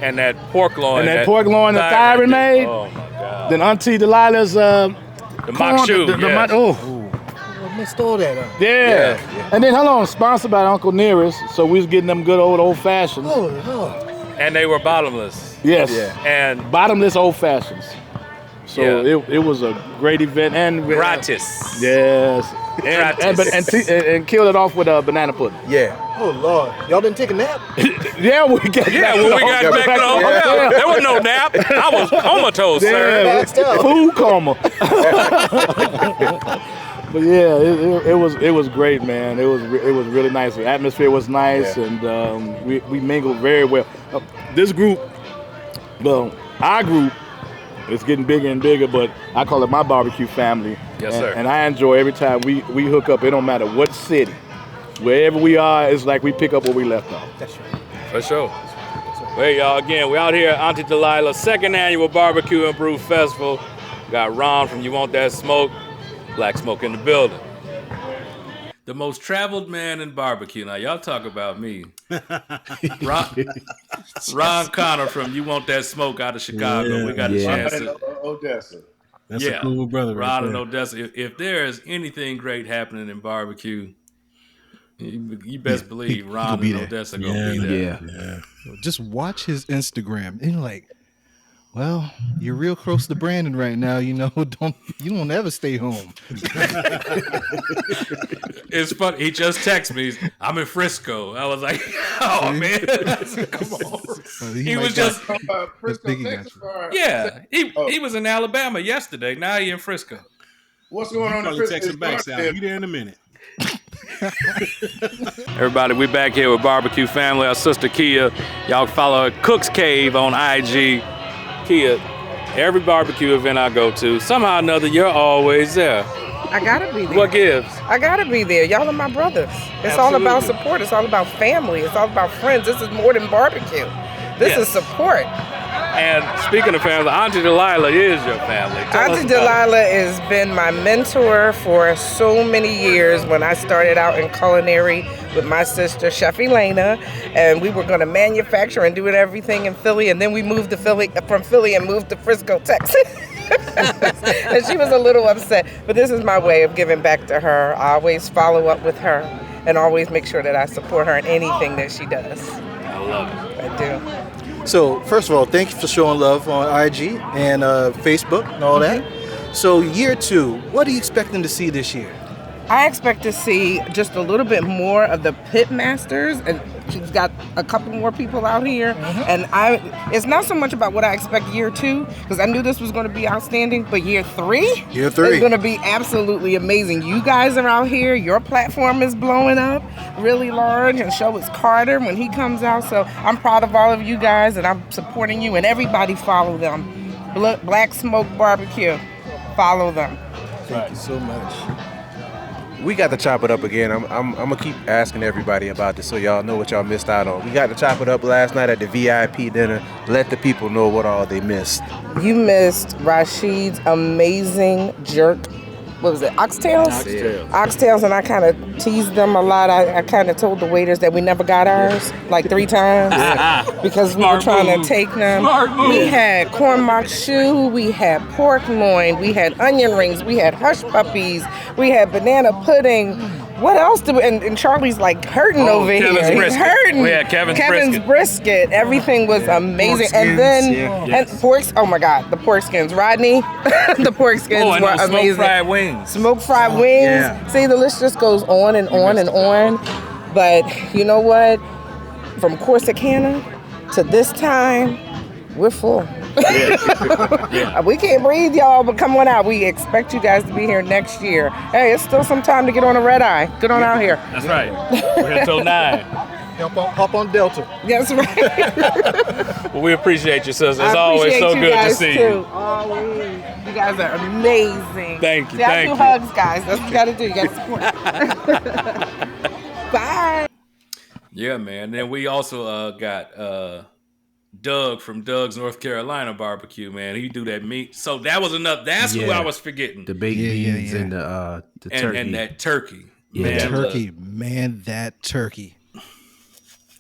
And that pork loin. And that pork loin the thigh made. Oh my God. Then Auntie Delilah's The mock shoe. Yes. I missed all that. Yeah. And then hold on, sponsored by Uncle Nearest, so we was getting them good old fashions. And they were bottomless. Yes. Yeah. And Bottomless old fashions. So it was a great event and gratis. Yes. And killed it off with a banana pudding. Yeah. Oh Lord, y'all didn't take a nap? Yeah, when we got back When we got back to the hotel, there was no nap. I was comatose, sir. Yeah, food coma. But yeah, it was great, man. It was really nice. The atmosphere was nice, and we mingled very well. This group, our group, is getting bigger and bigger, but I call it my barbecue family. Yes, sir. And I enjoy every time we hook up. It don't matter what city, wherever we are, it's like we pick up where we left off. That's right. For sure. Well, y'all, again, we're out here at Auntie Delilah's 2nd annual Barbecue and Brew Festival. We got Ron from You Want That Smoke, Black Smoke in the building. The most traveled man in barbecue. Now, y'all talk about me. Ron Connor from You Want That Smoke out of Chicago. We got a chance to... Odessa. That's a cool brother. Ron in Odessa. If there is anything great happening in barbecue, you best believe Ron in Odessa gonna be there. Yeah. Just watch his Instagram, and you're like, well, you're real close to Brandon right now. You know, you don't ever stay home. It's funny. He just texted me. I'm in Frisco. I was like, oh man, come on. He was just Frisco, Texas. He was in Alabama yesterday. Now he in Frisco. What's going on in Frisco? Text him back, Sal. Be there in a minute. Everybody, we back here with BBQ Family. Our sister Kia. Y'all follow her Cook's Cave on IG. Kia, every barbecue event I go to, somehow or another, you're always there. I gotta be there. What gives? I gotta be there. Y'all are my brothers. It's all about support. It's all about family. It's all about friends. This is more than barbecue. This is support. And speaking of family, Auntie Delilah is your family. Auntie Delilah has been my mentor for so many years. When I started out in Culinary with my sister, Chef Elena, and we were going to manufacture and do everything in Philly, and then we moved to from Philly and moved to Frisco, Texas. And she was a little upset, but this is my way of giving back to her. I always follow up with her and always make sure that I support her in anything that she does. I love it. I do. So, first of all, thank you for showing love on IG and Facebook and all that. So, year 2, what are you expecting to see this year? I expect to see just a little bit more of the pit masters, and she's got a couple more people out here. And it's not so much about what I expect year 2, because I knew this was going to be outstanding, but year 3 is going to be absolutely amazing. You guys are out here. Your platform is blowing up really large, and so is Carter when he comes out. So I'm proud of all of you guys, and I'm supporting you, and everybody follow them. Black Smoke Barbecue. Follow them. Thank you so much. We got to chop it up again. I'm gonna keep asking everybody about this so y'all know what y'all missed out on. We got to chop it up last night at the VIP dinner. Let the people know what all they missed. You missed Rasheed's amazing jerk what was it, oxtails? Oxtails. Oxtails, and I kind of teased them a lot. I kind of told the waiters that we never got ours, like 3 times, because we were trying to take them. We had corn mock shoe, we had pork loin, we had onion rings, we had hush puppies, we had banana pudding. What else did we, and Charlie's like hurting over Kevin's here. brisket. He's hurting. We had Kevin's brisket. Everything was amazing. Pork And then, skins, and porks, oh my God, the pork skins. Rodney, the pork skins and were those amazing. smoked fried wings. Smoked fried wings. yeah. See, the list just goes on and on and on. But you know what? From Corsicana to this time, we're full. We can't breathe, y'all, but come on out. We expect you guys to be here next year. Hey, it's still some time to get on a red eye. Get on out here. That's right. We're here till 9. Hop on Delta. That's right. Well, we appreciate you, sister. I It's always appreciate so you good to guys see too. you. Always. You guys are amazing. Thank you, See, I thank do you. hugs, guys. That's what you got to do. You got to support. Bye. Yeah, man. Then we also got Doug from Doug's North Carolina barbecue, man. He do that meat. So that was enough. That's who I was forgetting. The baked beans and the turkey. And that turkey. Yeah. Man, Turkey, man, that turkey.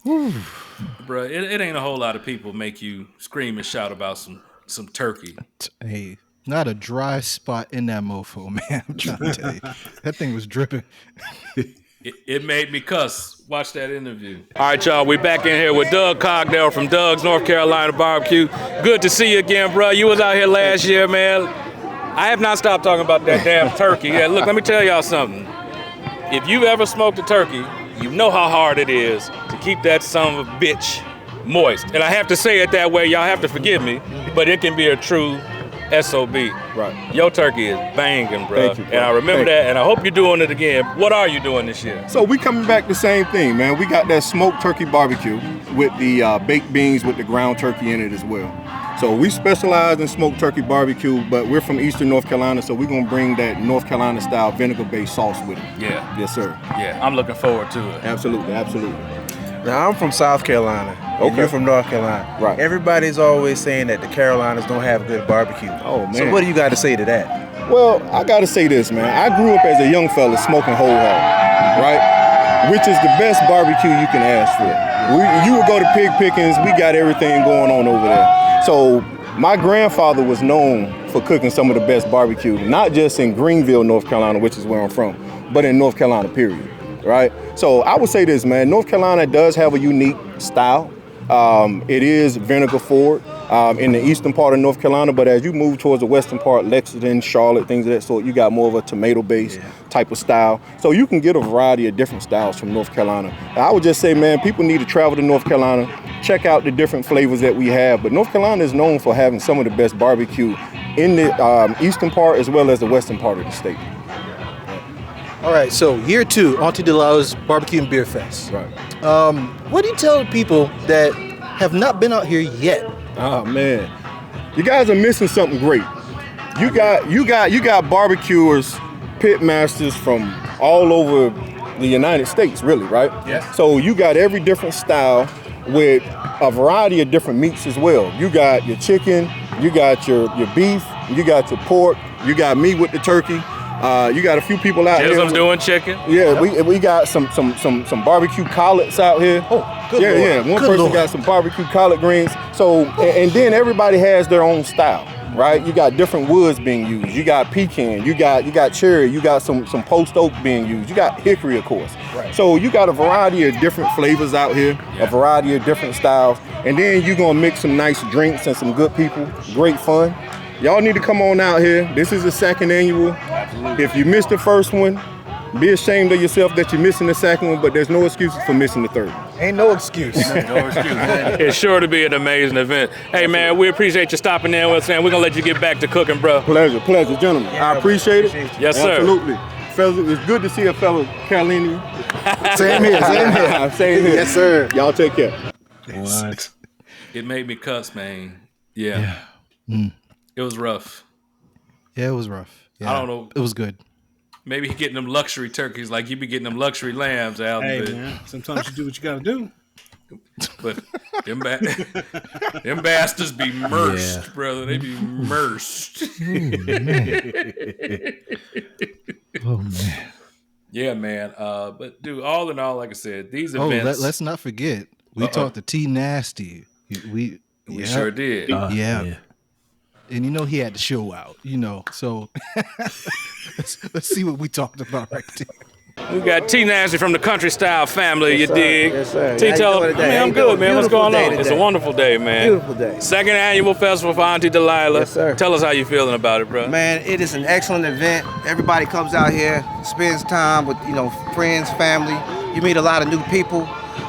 Bro, it ain't a whole lot of people make you scream and shout about some turkey. Hey, not a dry spot in that mofo, man. I'm trying to tell you. That thing was dripping. It made me cuss. Watch that interview. All right, y'all. We back in here with Doug Cogdell from Doug's North Carolina Barbecue. Good to see you again, bro. You was out here last year, man. I have not stopped talking about that damn turkey. Yeah, look, let me tell y'all something. If you've ever smoked a turkey, you know how hard it is to keep that son of a bitch moist. And I have to say it that way. Y'all have to forgive me, but it can be a true SOB. Right. Your turkey is banging, bro. Thank you, bro. And I remember Thank you. that, and I hope you're doing it again. What are you doing this year? So we coming back the same thing, man. We got that smoked turkey barbecue with the baked beans with the ground turkey in it as well. So we specialize in smoked turkey barbecue, but we're from Eastern North Carolina, so we're gonna bring that North Carolina style vinegar-based sauce with it. Yeah. Yes, sir. Yeah, I'm looking forward to it. Absolutely, absolutely. Now, I'm from South Carolina. Okay. You're from North Carolina. Right. Everybody's always saying that the Carolinas don't have good barbecue. Oh, man. So what do you got to say to that? Well, I gotta say this, man. I grew up as a young fella smoking whole hog, right? Which is the best barbecue you can ask for. You would go to Pig Pickens, we got everything going on over there. So my grandfather was known for cooking some of the best barbecue, not just in Greenville, North Carolina, which is where I'm from, but in North Carolina, period, right? So I would say this, man, North Carolina does have a unique style. It is vinegar forward in the eastern part of North Carolina, but as you move towards the western part, Lexington, Charlotte, things of that sort, you got more of a tomato-based type of style. So you can get a variety of different styles from North Carolina. And I would just say, man, people need to travel to North Carolina, check out the different flavors that we have. But North Carolina is known for having some of the best barbecue in the eastern part as well as the western part of the state. All right, so year 2, Auntie Delilah's Barbecue and Beer Fest. Right. What do you tell people that have not been out here yet? Oh man, you guys are missing something great. You got barbecuers, pit masters from all over the United States, really, right? Yeah. So you got every different style with a variety of different meats as well. You got your chicken, you got your beef, you got your pork, you got me with the turkey. You got a few people out here. I'm doing chicken. Yeah, we got some barbecue collards out here. Oh, good yeah, Lord. yeah. One Good person Lord. got some barbecue collard greens. So, and then everybody has their own style, right? You got different woods being used. You got pecan. You got cherry. You got some post oak being used. You got hickory, of course. Right. So you got a variety of different flavors out here, a variety of different styles, and then you're gonna mix some nice drinks and some good people. Great fun. Y'all need to come on out here. This is the second annual. If you missed the first one, be ashamed of yourself that you're missing the second one, but there's no excuses for missing the third one. Ain't no excuse. It's sure to be an amazing event. Hey, man, we appreciate you stopping in with us, and we're going to let you get back to cooking, bro. Pleasure, gentlemen. I appreciate it. Yes, sir. Absolutely. Fellas, it's good to see a fellow Carolinian. Same here. Same here. Yes, sir. Y'all take care. What? It made me cuss, man. Yeah. It was rough. Yeah, it was rough. Yeah. I don't know. It was good. Maybe he getting them luxury turkeys like you be getting them luxury lambs out. Hey, man, sometimes you do what you got to do. But them bastards be mersed, brother. They be mersed. Oh man. Yeah, man. But dude, all in all, like I said, these events. Let's not forget we talked to T Nasty. We sure did. Yeah. And he had to show out. So let's see what we talked about right there. We got T Nasty from the Country Style family, you dig? Yes, sir. T, tell I mean, I'm good, man. What's going on? It's a wonderful day, man. Beautiful day. Second annual festival for Auntie Delilah. Yes, sir. Tell us how you feeling about it, bro. Man, it is an excellent event. Everybody comes out here, spends time with, friends, family. You meet a lot of new people.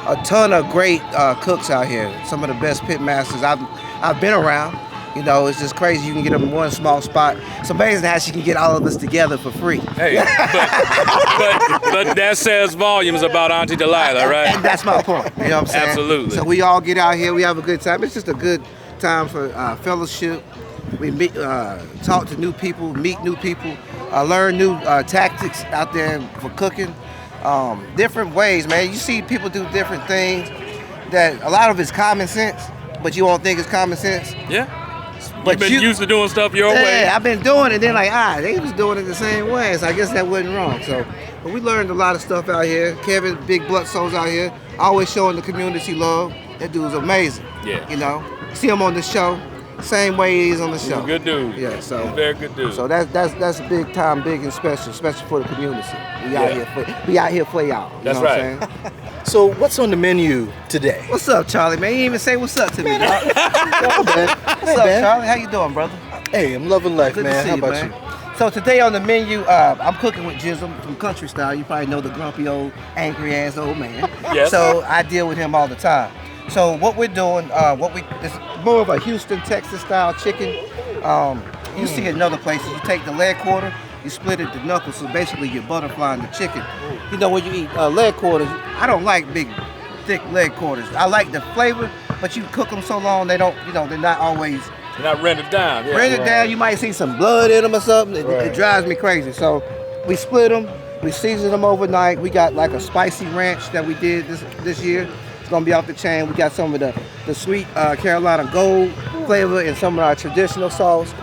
A ton of great cooks out here. Some of the best pit masters I've been around. It's just crazy. You can get them in one small spot. It's amazing how she can get all of us together for free. Hey, but that says volumes about Auntie Delilah, right? And that's my point. You know what I'm saying? Absolutely. So we all get out here. We have a good time. It's just a good time for fellowship. We meet, talk to new people, meet new people, learn new tactics out there for cooking. Different ways, man. You see people do different things that a lot of it's common sense, but you won't think it's common sense. Yeah. But you've been used to doing stuff your way. Yeah, I've been doing it. Then they was doing it the same way. So I guess that wasn't wrong. But we learned a lot of stuff out here. Kevin, big Bludso's out here, always showing the community love. That dude's amazing. Yeah. See him on the show, same way he is on the show. Good dude. Yeah. So very good dude. So that's a big time, big and special, especially for the community. We out here for y'all. That's right. So what's on the menu today? What's up, Charlie, man? You didn't even say what's up to me, dog. What's up, Charlie? How you doing, brother? Hey, I'm loving life, Good man. to see How you, about man. you? So today on the menu, I'm cooking with Jism from Country Style. You probably know the grumpy old, angry ass old man. Yes. So I deal with him all the time. So what we're doing, it's more of a Houston, Texas style chicken. You see it in other places. You take the leg quarter, you split it to knuckles, so basically you're butterflying the chicken. When you eat leg quarters, I don't like big, thick leg quarters. I like the flavor, but you cook them so long they don't, they're not always. They're not rendered down. Yeah. Rendered down, you might see some blood in them or something. It drives me crazy. So we split them, we season them overnight. We got like a spicy ranch that we did this year. It's gonna be off the chain. We got some of the sweet Carolina Gold flavor and some of our traditional sauce.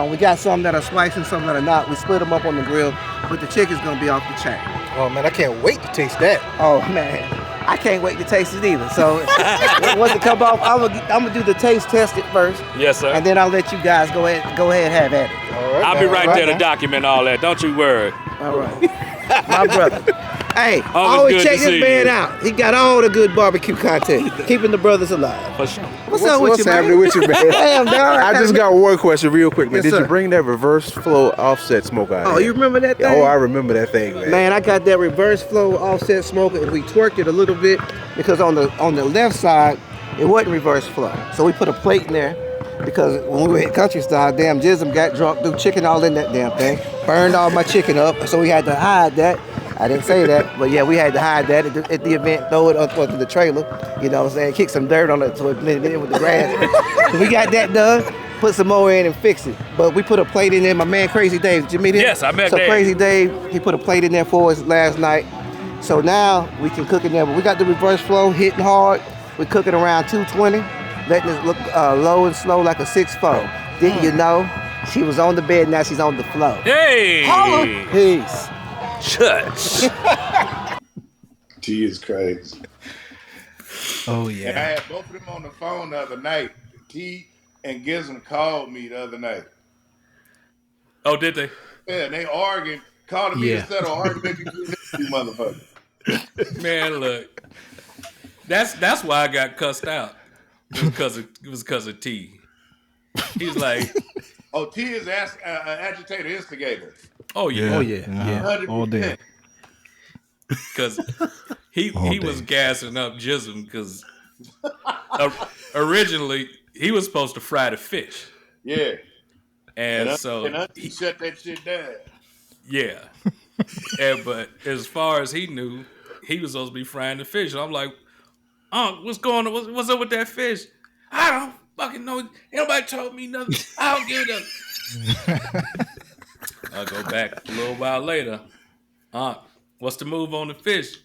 We got some that are spicy and some that are not. We split them up on the grill, but the chicken's gonna be off the chain. Oh man, I can't wait to taste that. Oh man, I can't wait to taste it either. So once it comes off, I'm gonna do the taste test it first. Yes, sir. And then I'll let you guys go ahead and have at it. All right, I'll be right there to document all that. Don't you worry. All right, my brother. Hey, Always always good check to see this man you. out. He got all the good barbecue content, keeping the brothers alive. For sure. What's up with you, man? happening with you, man? Damn, dog. I just got one question real quick, man. Yes, Did sir. you bring that reverse flow offset smoke out Oh, here? you remember that thing? Oh, I remember that thing, man. Man, I got that reverse flow offset smoker, and we twerked it a little bit because on the left side it wasn't reverse flow. So we put a plate in there because when we were at Country Style, damn Jism got drunk, threw chicken all in that damn thing, burned all my chicken up, so we had to hide that. I didn't say that, but yeah, we had to hide that at the event, throw it up onto the trailer, you know what I'm saying, kick some dirt on it so it blended in with the grass. So we got that done, put some more in and fix it. But we put a plate in there. My man Crazy Dave, did you meet him? Yes, I met So Dave. Crazy Dave, he put a plate in there for us last night. So now we can cook in there, but we got the reverse flow hitting hard. We're cooking around 220, letting it look low and slow like a 6-4. Didn't you know? She was on the bed, now she's on the floor. Hey! Holla. Peace. Church. T is crazy. Oh And I yeah. had both of them on the phone the other night. T and Gizm called me the other night. Oh, did they? Yeah, and they arguing, calling me Yeah. instead of arguing between these two motherfuckers. Man, look. That's why I got cussed out. It was because of T. He's like, Oh, T is agitator, instigator. oh yeah. Oh yeah. All day. Because he was gassing up Jism because originally he was supposed to fry the fish. Yeah. And so he shut that shit down. yeah. But as far as he knew, he was supposed to be frying the fish. And I'm like, what's going on? What's up with that fish? I don't fucking know. Nobody told me nothing. I don't give a I'll go back a little while later. What's the move on the fish?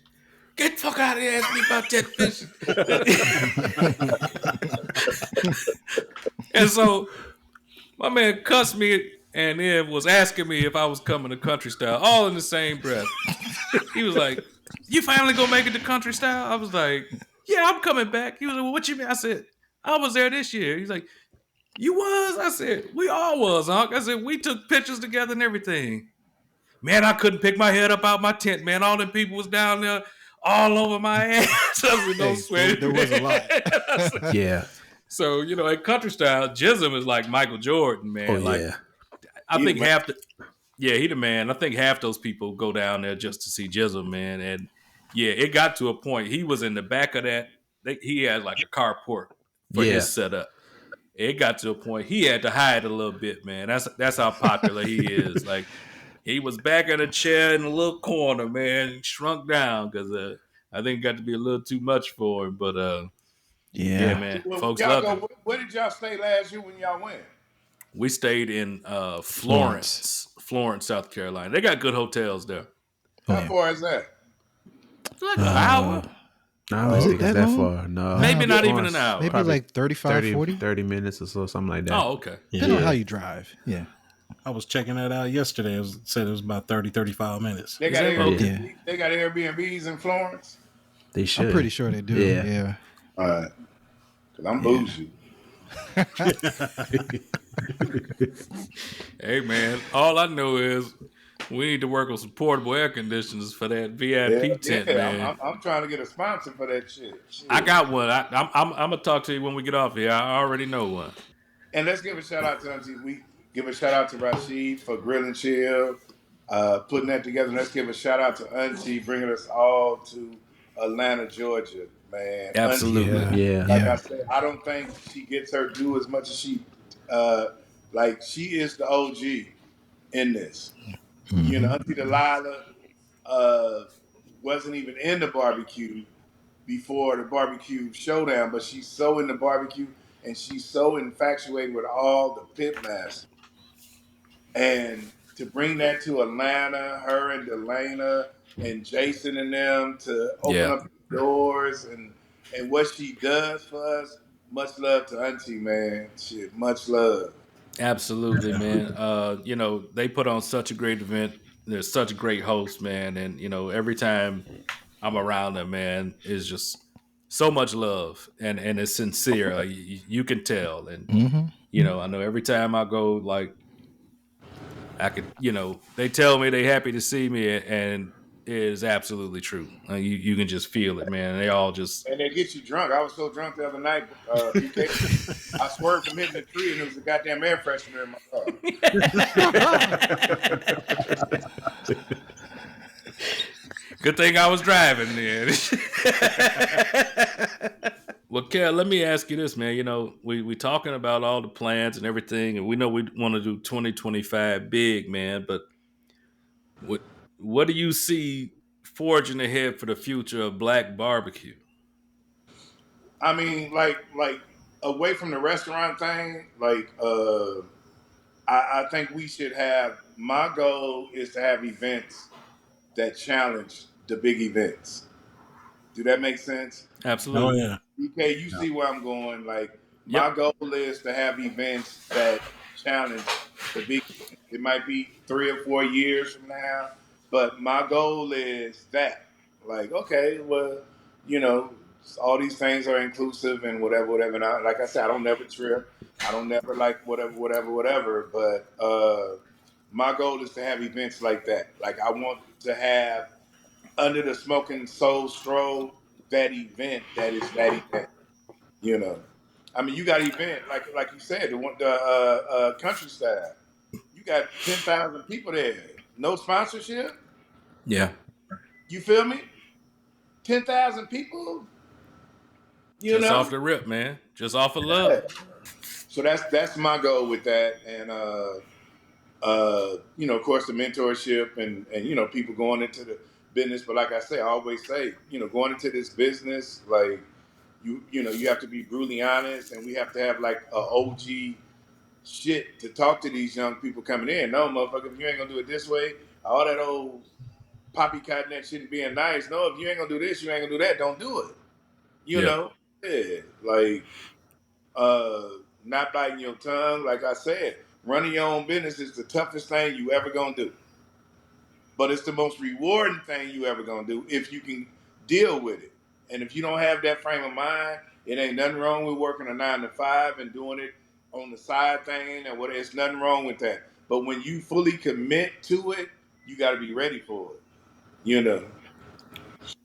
Get the fuck out of here, ask me about that fish. And so my man cussed me and then was asking me if I was coming to country style, all in the same breath. He was like, "You finally gonna make it to country style?" I was like, "Yeah, I'm coming back." He was like, "Well, what you mean?" I said, "I was there this year." He's like, "You was?" I said, "We all was, Unc." I said, "We took pictures together and everything." Man, I couldn't pick my head up out my tent, man. All them people was down there all over my ass. I said, "Don't sweat." There was a lot. Yeah. So, at country style, Jism is like Michael Jordan, man. Oh, like, yeah. I think he the man. I think half those people go down there just to see Jism, man. And yeah, it got to a point. He was in the back of that. He had like a carport for Yeah. his setup. It got to a point he had to hide a little bit, man. That's how popular he is. Like, he was back in a chair in a little corner, man, shrunk down because I think it got to be a little too much for him. But yeah, man, Well, folks y'all love him. go. Where did y'all stay last year when y'all went? We stayed in Florence, South Carolina. They got good hotels there. How far is that? Like an hour. I don't think it's that far. No. Maybe not even an hour. Maybe Probably like 35, 40? 30 minutes or so, something like that. Oh, okay. Depending on how you drive. Yeah. I was checking that out yesterday. It said it was about 30, 35 minutes. They got Yeah. they got Airbnbs in Florence. They should. I'm pretty sure they do. Yeah. All right. Cause I'm bougie. Hey, man, all I know is we need to work on some portable air conditioners for that VIP tent, man. I'm trying to get a sponsor for that shit. I got one. I'm gonna talk to you when we get off here. I already know one. And let's give a shout out to Auntie. We give a shout out to Rashid for Grill and Chill, putting that together. And let's give a shout out to Auntie bringing us all to Atlanta, Georgia, man. Absolutely. Auntie, Yeah. like I said, I don't think she gets her due as much as she, she is the OG in this. Mm-hmm. Auntie Delilah wasn't even in the barbecue before the barbecue showdown, but she's so in the barbecue and she's so infatuated with all the pit masters. And to bring that to Atlanta, her and Delilah and Jason and them to open up the doors and what she does for us, much love to Auntie, man. Shit, much love. Absolutely, man. They put on such a great event. They're such a great host, man. And, every time I'm around them, man, it's just so much love and it's sincere. Like, you can tell. And, I know every time I go, like, I could, they tell me they're happy to see me, and it is absolutely true. You can just feel it, man. They all just... And they get you drunk. I was so drunk the other night, BK, I swerved from hitting the tree, and there was a goddamn air freshener in my car. Good thing I was driving then. Well, Kel, let me ask you this, man. We talking about all the plans and everything, and we know we want to do 2025 big, man. But what do you see forging ahead for the future of Black barbecue? I mean, like away from the restaurant thing, I think we should have. My goal is to have events that challenge the big events. Do that make sense? Absolutely. Oh, yeah. BK, you see where I'm going. Like, my goal is to have events that challenge the big events. It might be 3 or 4 years from now, but my goal is that. Like, okay, well, all these things are inclusive and whatever. And like I said, I don't never trip. I don't never like whatever. But my goal is to have events like that. Like, I want to have Under the Smoking Soul Stroll, that event that is that event. I mean, you got event like you said, the country style. You got 10,000 people there, no sponsorship. Yeah. You feel me? 10,000 people. Just off the rip, man. Just off of love. So that's my goal with that, and of course, the mentorship and people going into the business. But like I say, I always say, going into this business, like you have to be brutally honest, and we have to have like a OG shit to talk to these young people coming in. No, motherfucker, if you ain't gonna do it this way, all that old poppycotting that shit and being nice. No, if you ain't gonna do this, you ain't gonna do that. Don't do it. You Yeah. know, yeah, like not biting your tongue. Like I said, running your own business is the toughest thing you ever gonna do, but it's the most rewarding thing you ever gonna do if you can deal with it. And if you don't have that frame of mind, it ain't nothing wrong with working a 9 to 5 and doing it on the side thing and what. It's nothing wrong with that. But when you fully commit to it, you got to be ready for it. You know.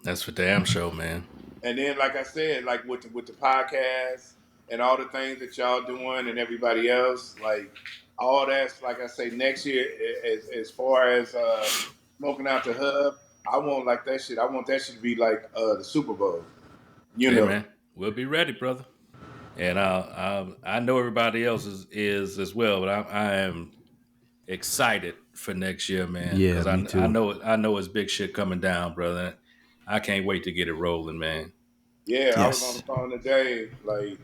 That's for damn sure, man. And then, like I said, like with the podcast and all the things that y'all doing and everybody else, like all that's like I say next year. As far as smoking out the hub, I want like that shit. I want that shit to be like the Super Bowl. You Hey, know. man, we'll be ready, brother. And I know everybody else is as well, but I am excited for next year, man. Yeah, Because me too. I know it's big shit coming down, brother. I can't wait to get it rolling, man. Yeah, I was on the Yes. phone today. Like,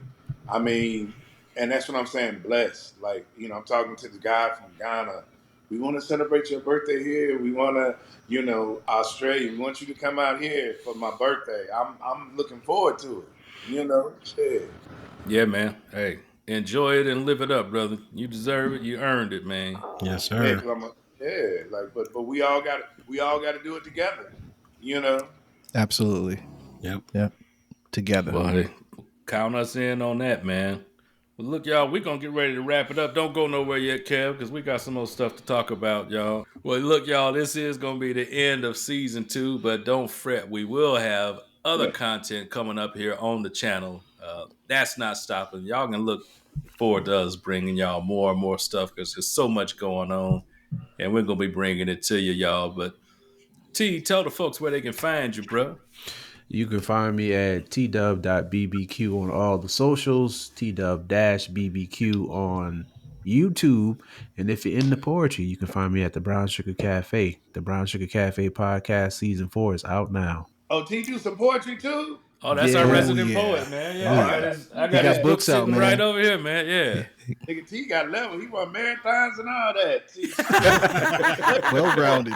I mean, and that's what I'm saying. Blessed. Like, I'm talking to the guy from Ghana. We want to celebrate your birthday here. We want to, Australia. We want you to come out here for my birthday. I'm looking forward to it. Shit. Yeah, man. Hey, enjoy it and live it up, brother. You deserve it. You earned it, man. Yes, Yeah, sir. like, but we all got to do it together. You know. Absolutely. Yep. Together. Well, hey, count us in on that, man. Well, look, y'all, we're going to get ready to wrap it up. Don't go nowhere yet, Kev, because we got some more stuff to talk about, y'all. Well, look, y'all, this is going to be the end of season 2, but don't fret. We will have other content coming up here on the channel. That's not stopping. Y'all can look forward to us bringing y'all more and more stuff because there's so much going on, and we're going to be bringing it to you, y'all. But, T, tell the folks where they can find you, bro. You can find me at tww.bbq on all the socials, tww-bbq on YouTube. And if you're into poetry, you can find me at the Brown Sugar Cafe. The Brown Sugar Cafe podcast season 4 is out now. Oh, T do some poetry too? Oh, that's our resident poet, man. Yeah, I got his book books out, sitting man. right over here, man. Yeah. Nigga T got level. He run marathons and all that. Well-rounded.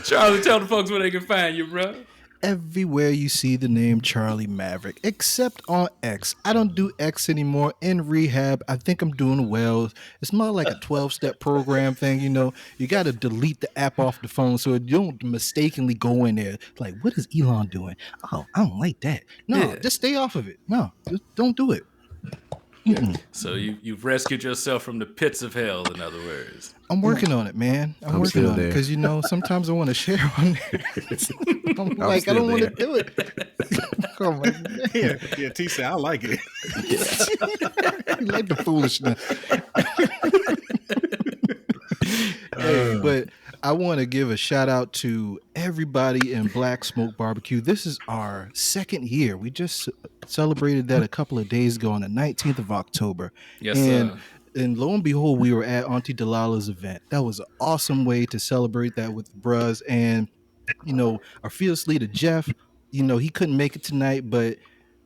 Charlie, tell the folks where they can find you, bro. Everywhere you see the name Charlie Maverick, except on X. I don't do X anymore. In rehab, I think I'm doing well. It's more like a 12-step program thing, You got to delete the app off the phone so you don't mistakenly go in there. Like, what is Elon doing? Oh, I don't like that. No, just stay off of it. No, just don't do it. So you've rescued yourself from the pits of hell, in other words. I'm working on it, man. I'm working on it because sometimes I want to share on there. I'm like, I don't want to do it. Oh my God. Yeah, T said I like it. You like the foolishness. Hey, but I want to give a shout out to everybody in Black Smoke Barbecue. This is our 2nd year. We just celebrated that a couple of days ago on the 19th of October. Yes, sir. And lo and behold, we were at Auntie Delilah's event. That was an awesome way to celebrate that with the bros. And, our fearless leader, Jeff, he couldn't make it tonight, but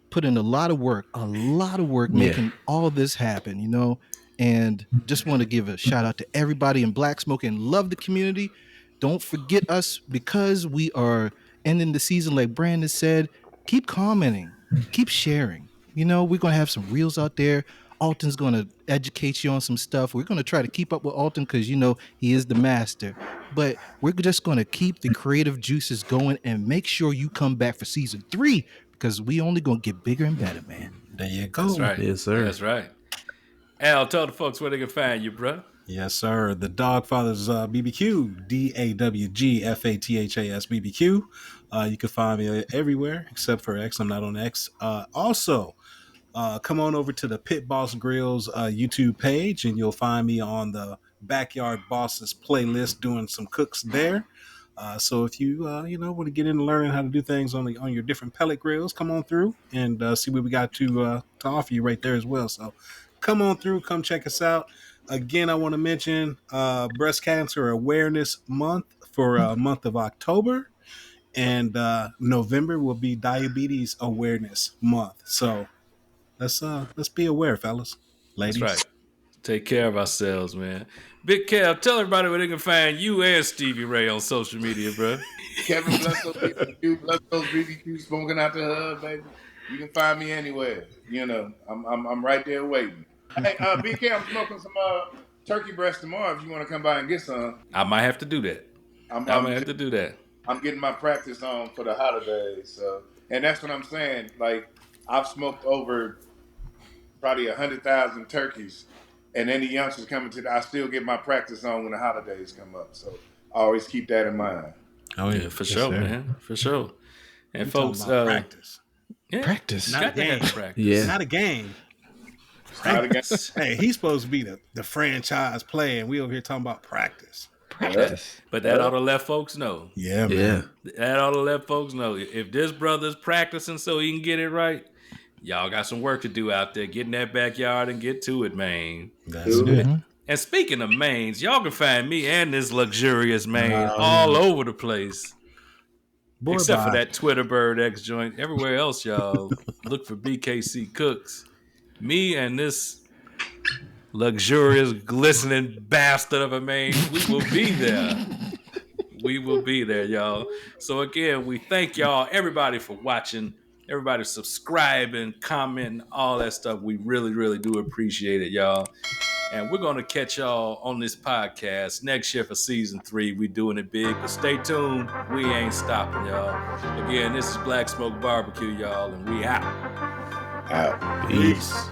put in a lot of work making all this happen, and just want to give a shout out to everybody in Black Smoke and love the community. Don't forget us because we are ending the season. Like Brandon said, keep commenting, keep sharing. We're going to have some reels out there. Alton's going to educate you on some stuff. We're going to try to keep up with Alton because, he is the master. But we're just going to keep the creative juices going and make sure you come back for season 3 because we only going to get bigger and better, man. There you go. That's right. Yes, sir. That's right. Al, tell the folks where they can find you, bro. Yes, sir. The Dogfathers BBQ, DAWGFATHAS BBQ. You can find me everywhere except for X. I'm not on X. Also, come on over to the Pit Boss Grills YouTube page, and you'll find me on the Backyard Bosses playlist doing some cooks there. So if you want to get into learning how to do things on your different pellet grills, come on through and see what we got to offer you right there as well. So come on through, come check us out. Again, I want to mention Breast Cancer Awareness Month for month of October, and November will be Diabetes Awareness Month. So let's be aware, fellas, ladies. That's right. Take care of ourselves, man. Big Kev, tell everybody where they can find you and Stevie Ray on social media, bro. Kevin Bludso BBQ, Bludso's BBQ, smoking out the hub, baby. You can find me anywhere. You know, I'm right there waiting. Hey, BK, I'm smoking some turkey breast tomorrow. If you want to come by and get some, I might have to do that. I'm getting my practice on for the holidays. So, and that's what I'm saying. Like, I've smoked over probably 100,000 turkeys, and any youngsters coming I still get my practice on when the holidays come up. So I always keep that in mind. Oh yeah, for sure, man, for sure. And We folks, practice. Yeah, practice, not a game. Practice. Yeah. Not a game. Practice. Hey, he's supposed to be the franchise player, and we over here talking about practice. Practice. But that ought to let folks know. Yeah, man. That ought to let folks know. If this brother's practicing so he can get it right, y'all got some work to do out there. Get in that backyard and get to it, man. That's it. And speaking of mains, y'all can find me and this luxurious main all over the place. Boy, Except for that Twitter Bird X joint. Everywhere else, y'all, look for BKC Cooks. Me and this luxurious, glistening bastard of a main, we will be there. We will be there, y'all. So again, we thank y'all, everybody, for watching. Everybody subscribing, commenting, all that stuff. We really, really do appreciate it, y'all. And we're going to catch y'all on this podcast next year for season 3. We doing it big, but stay tuned. We ain't stopping, y'all. Again, this is Black Smoke Barbecue, y'all, and we out. Out. Peace.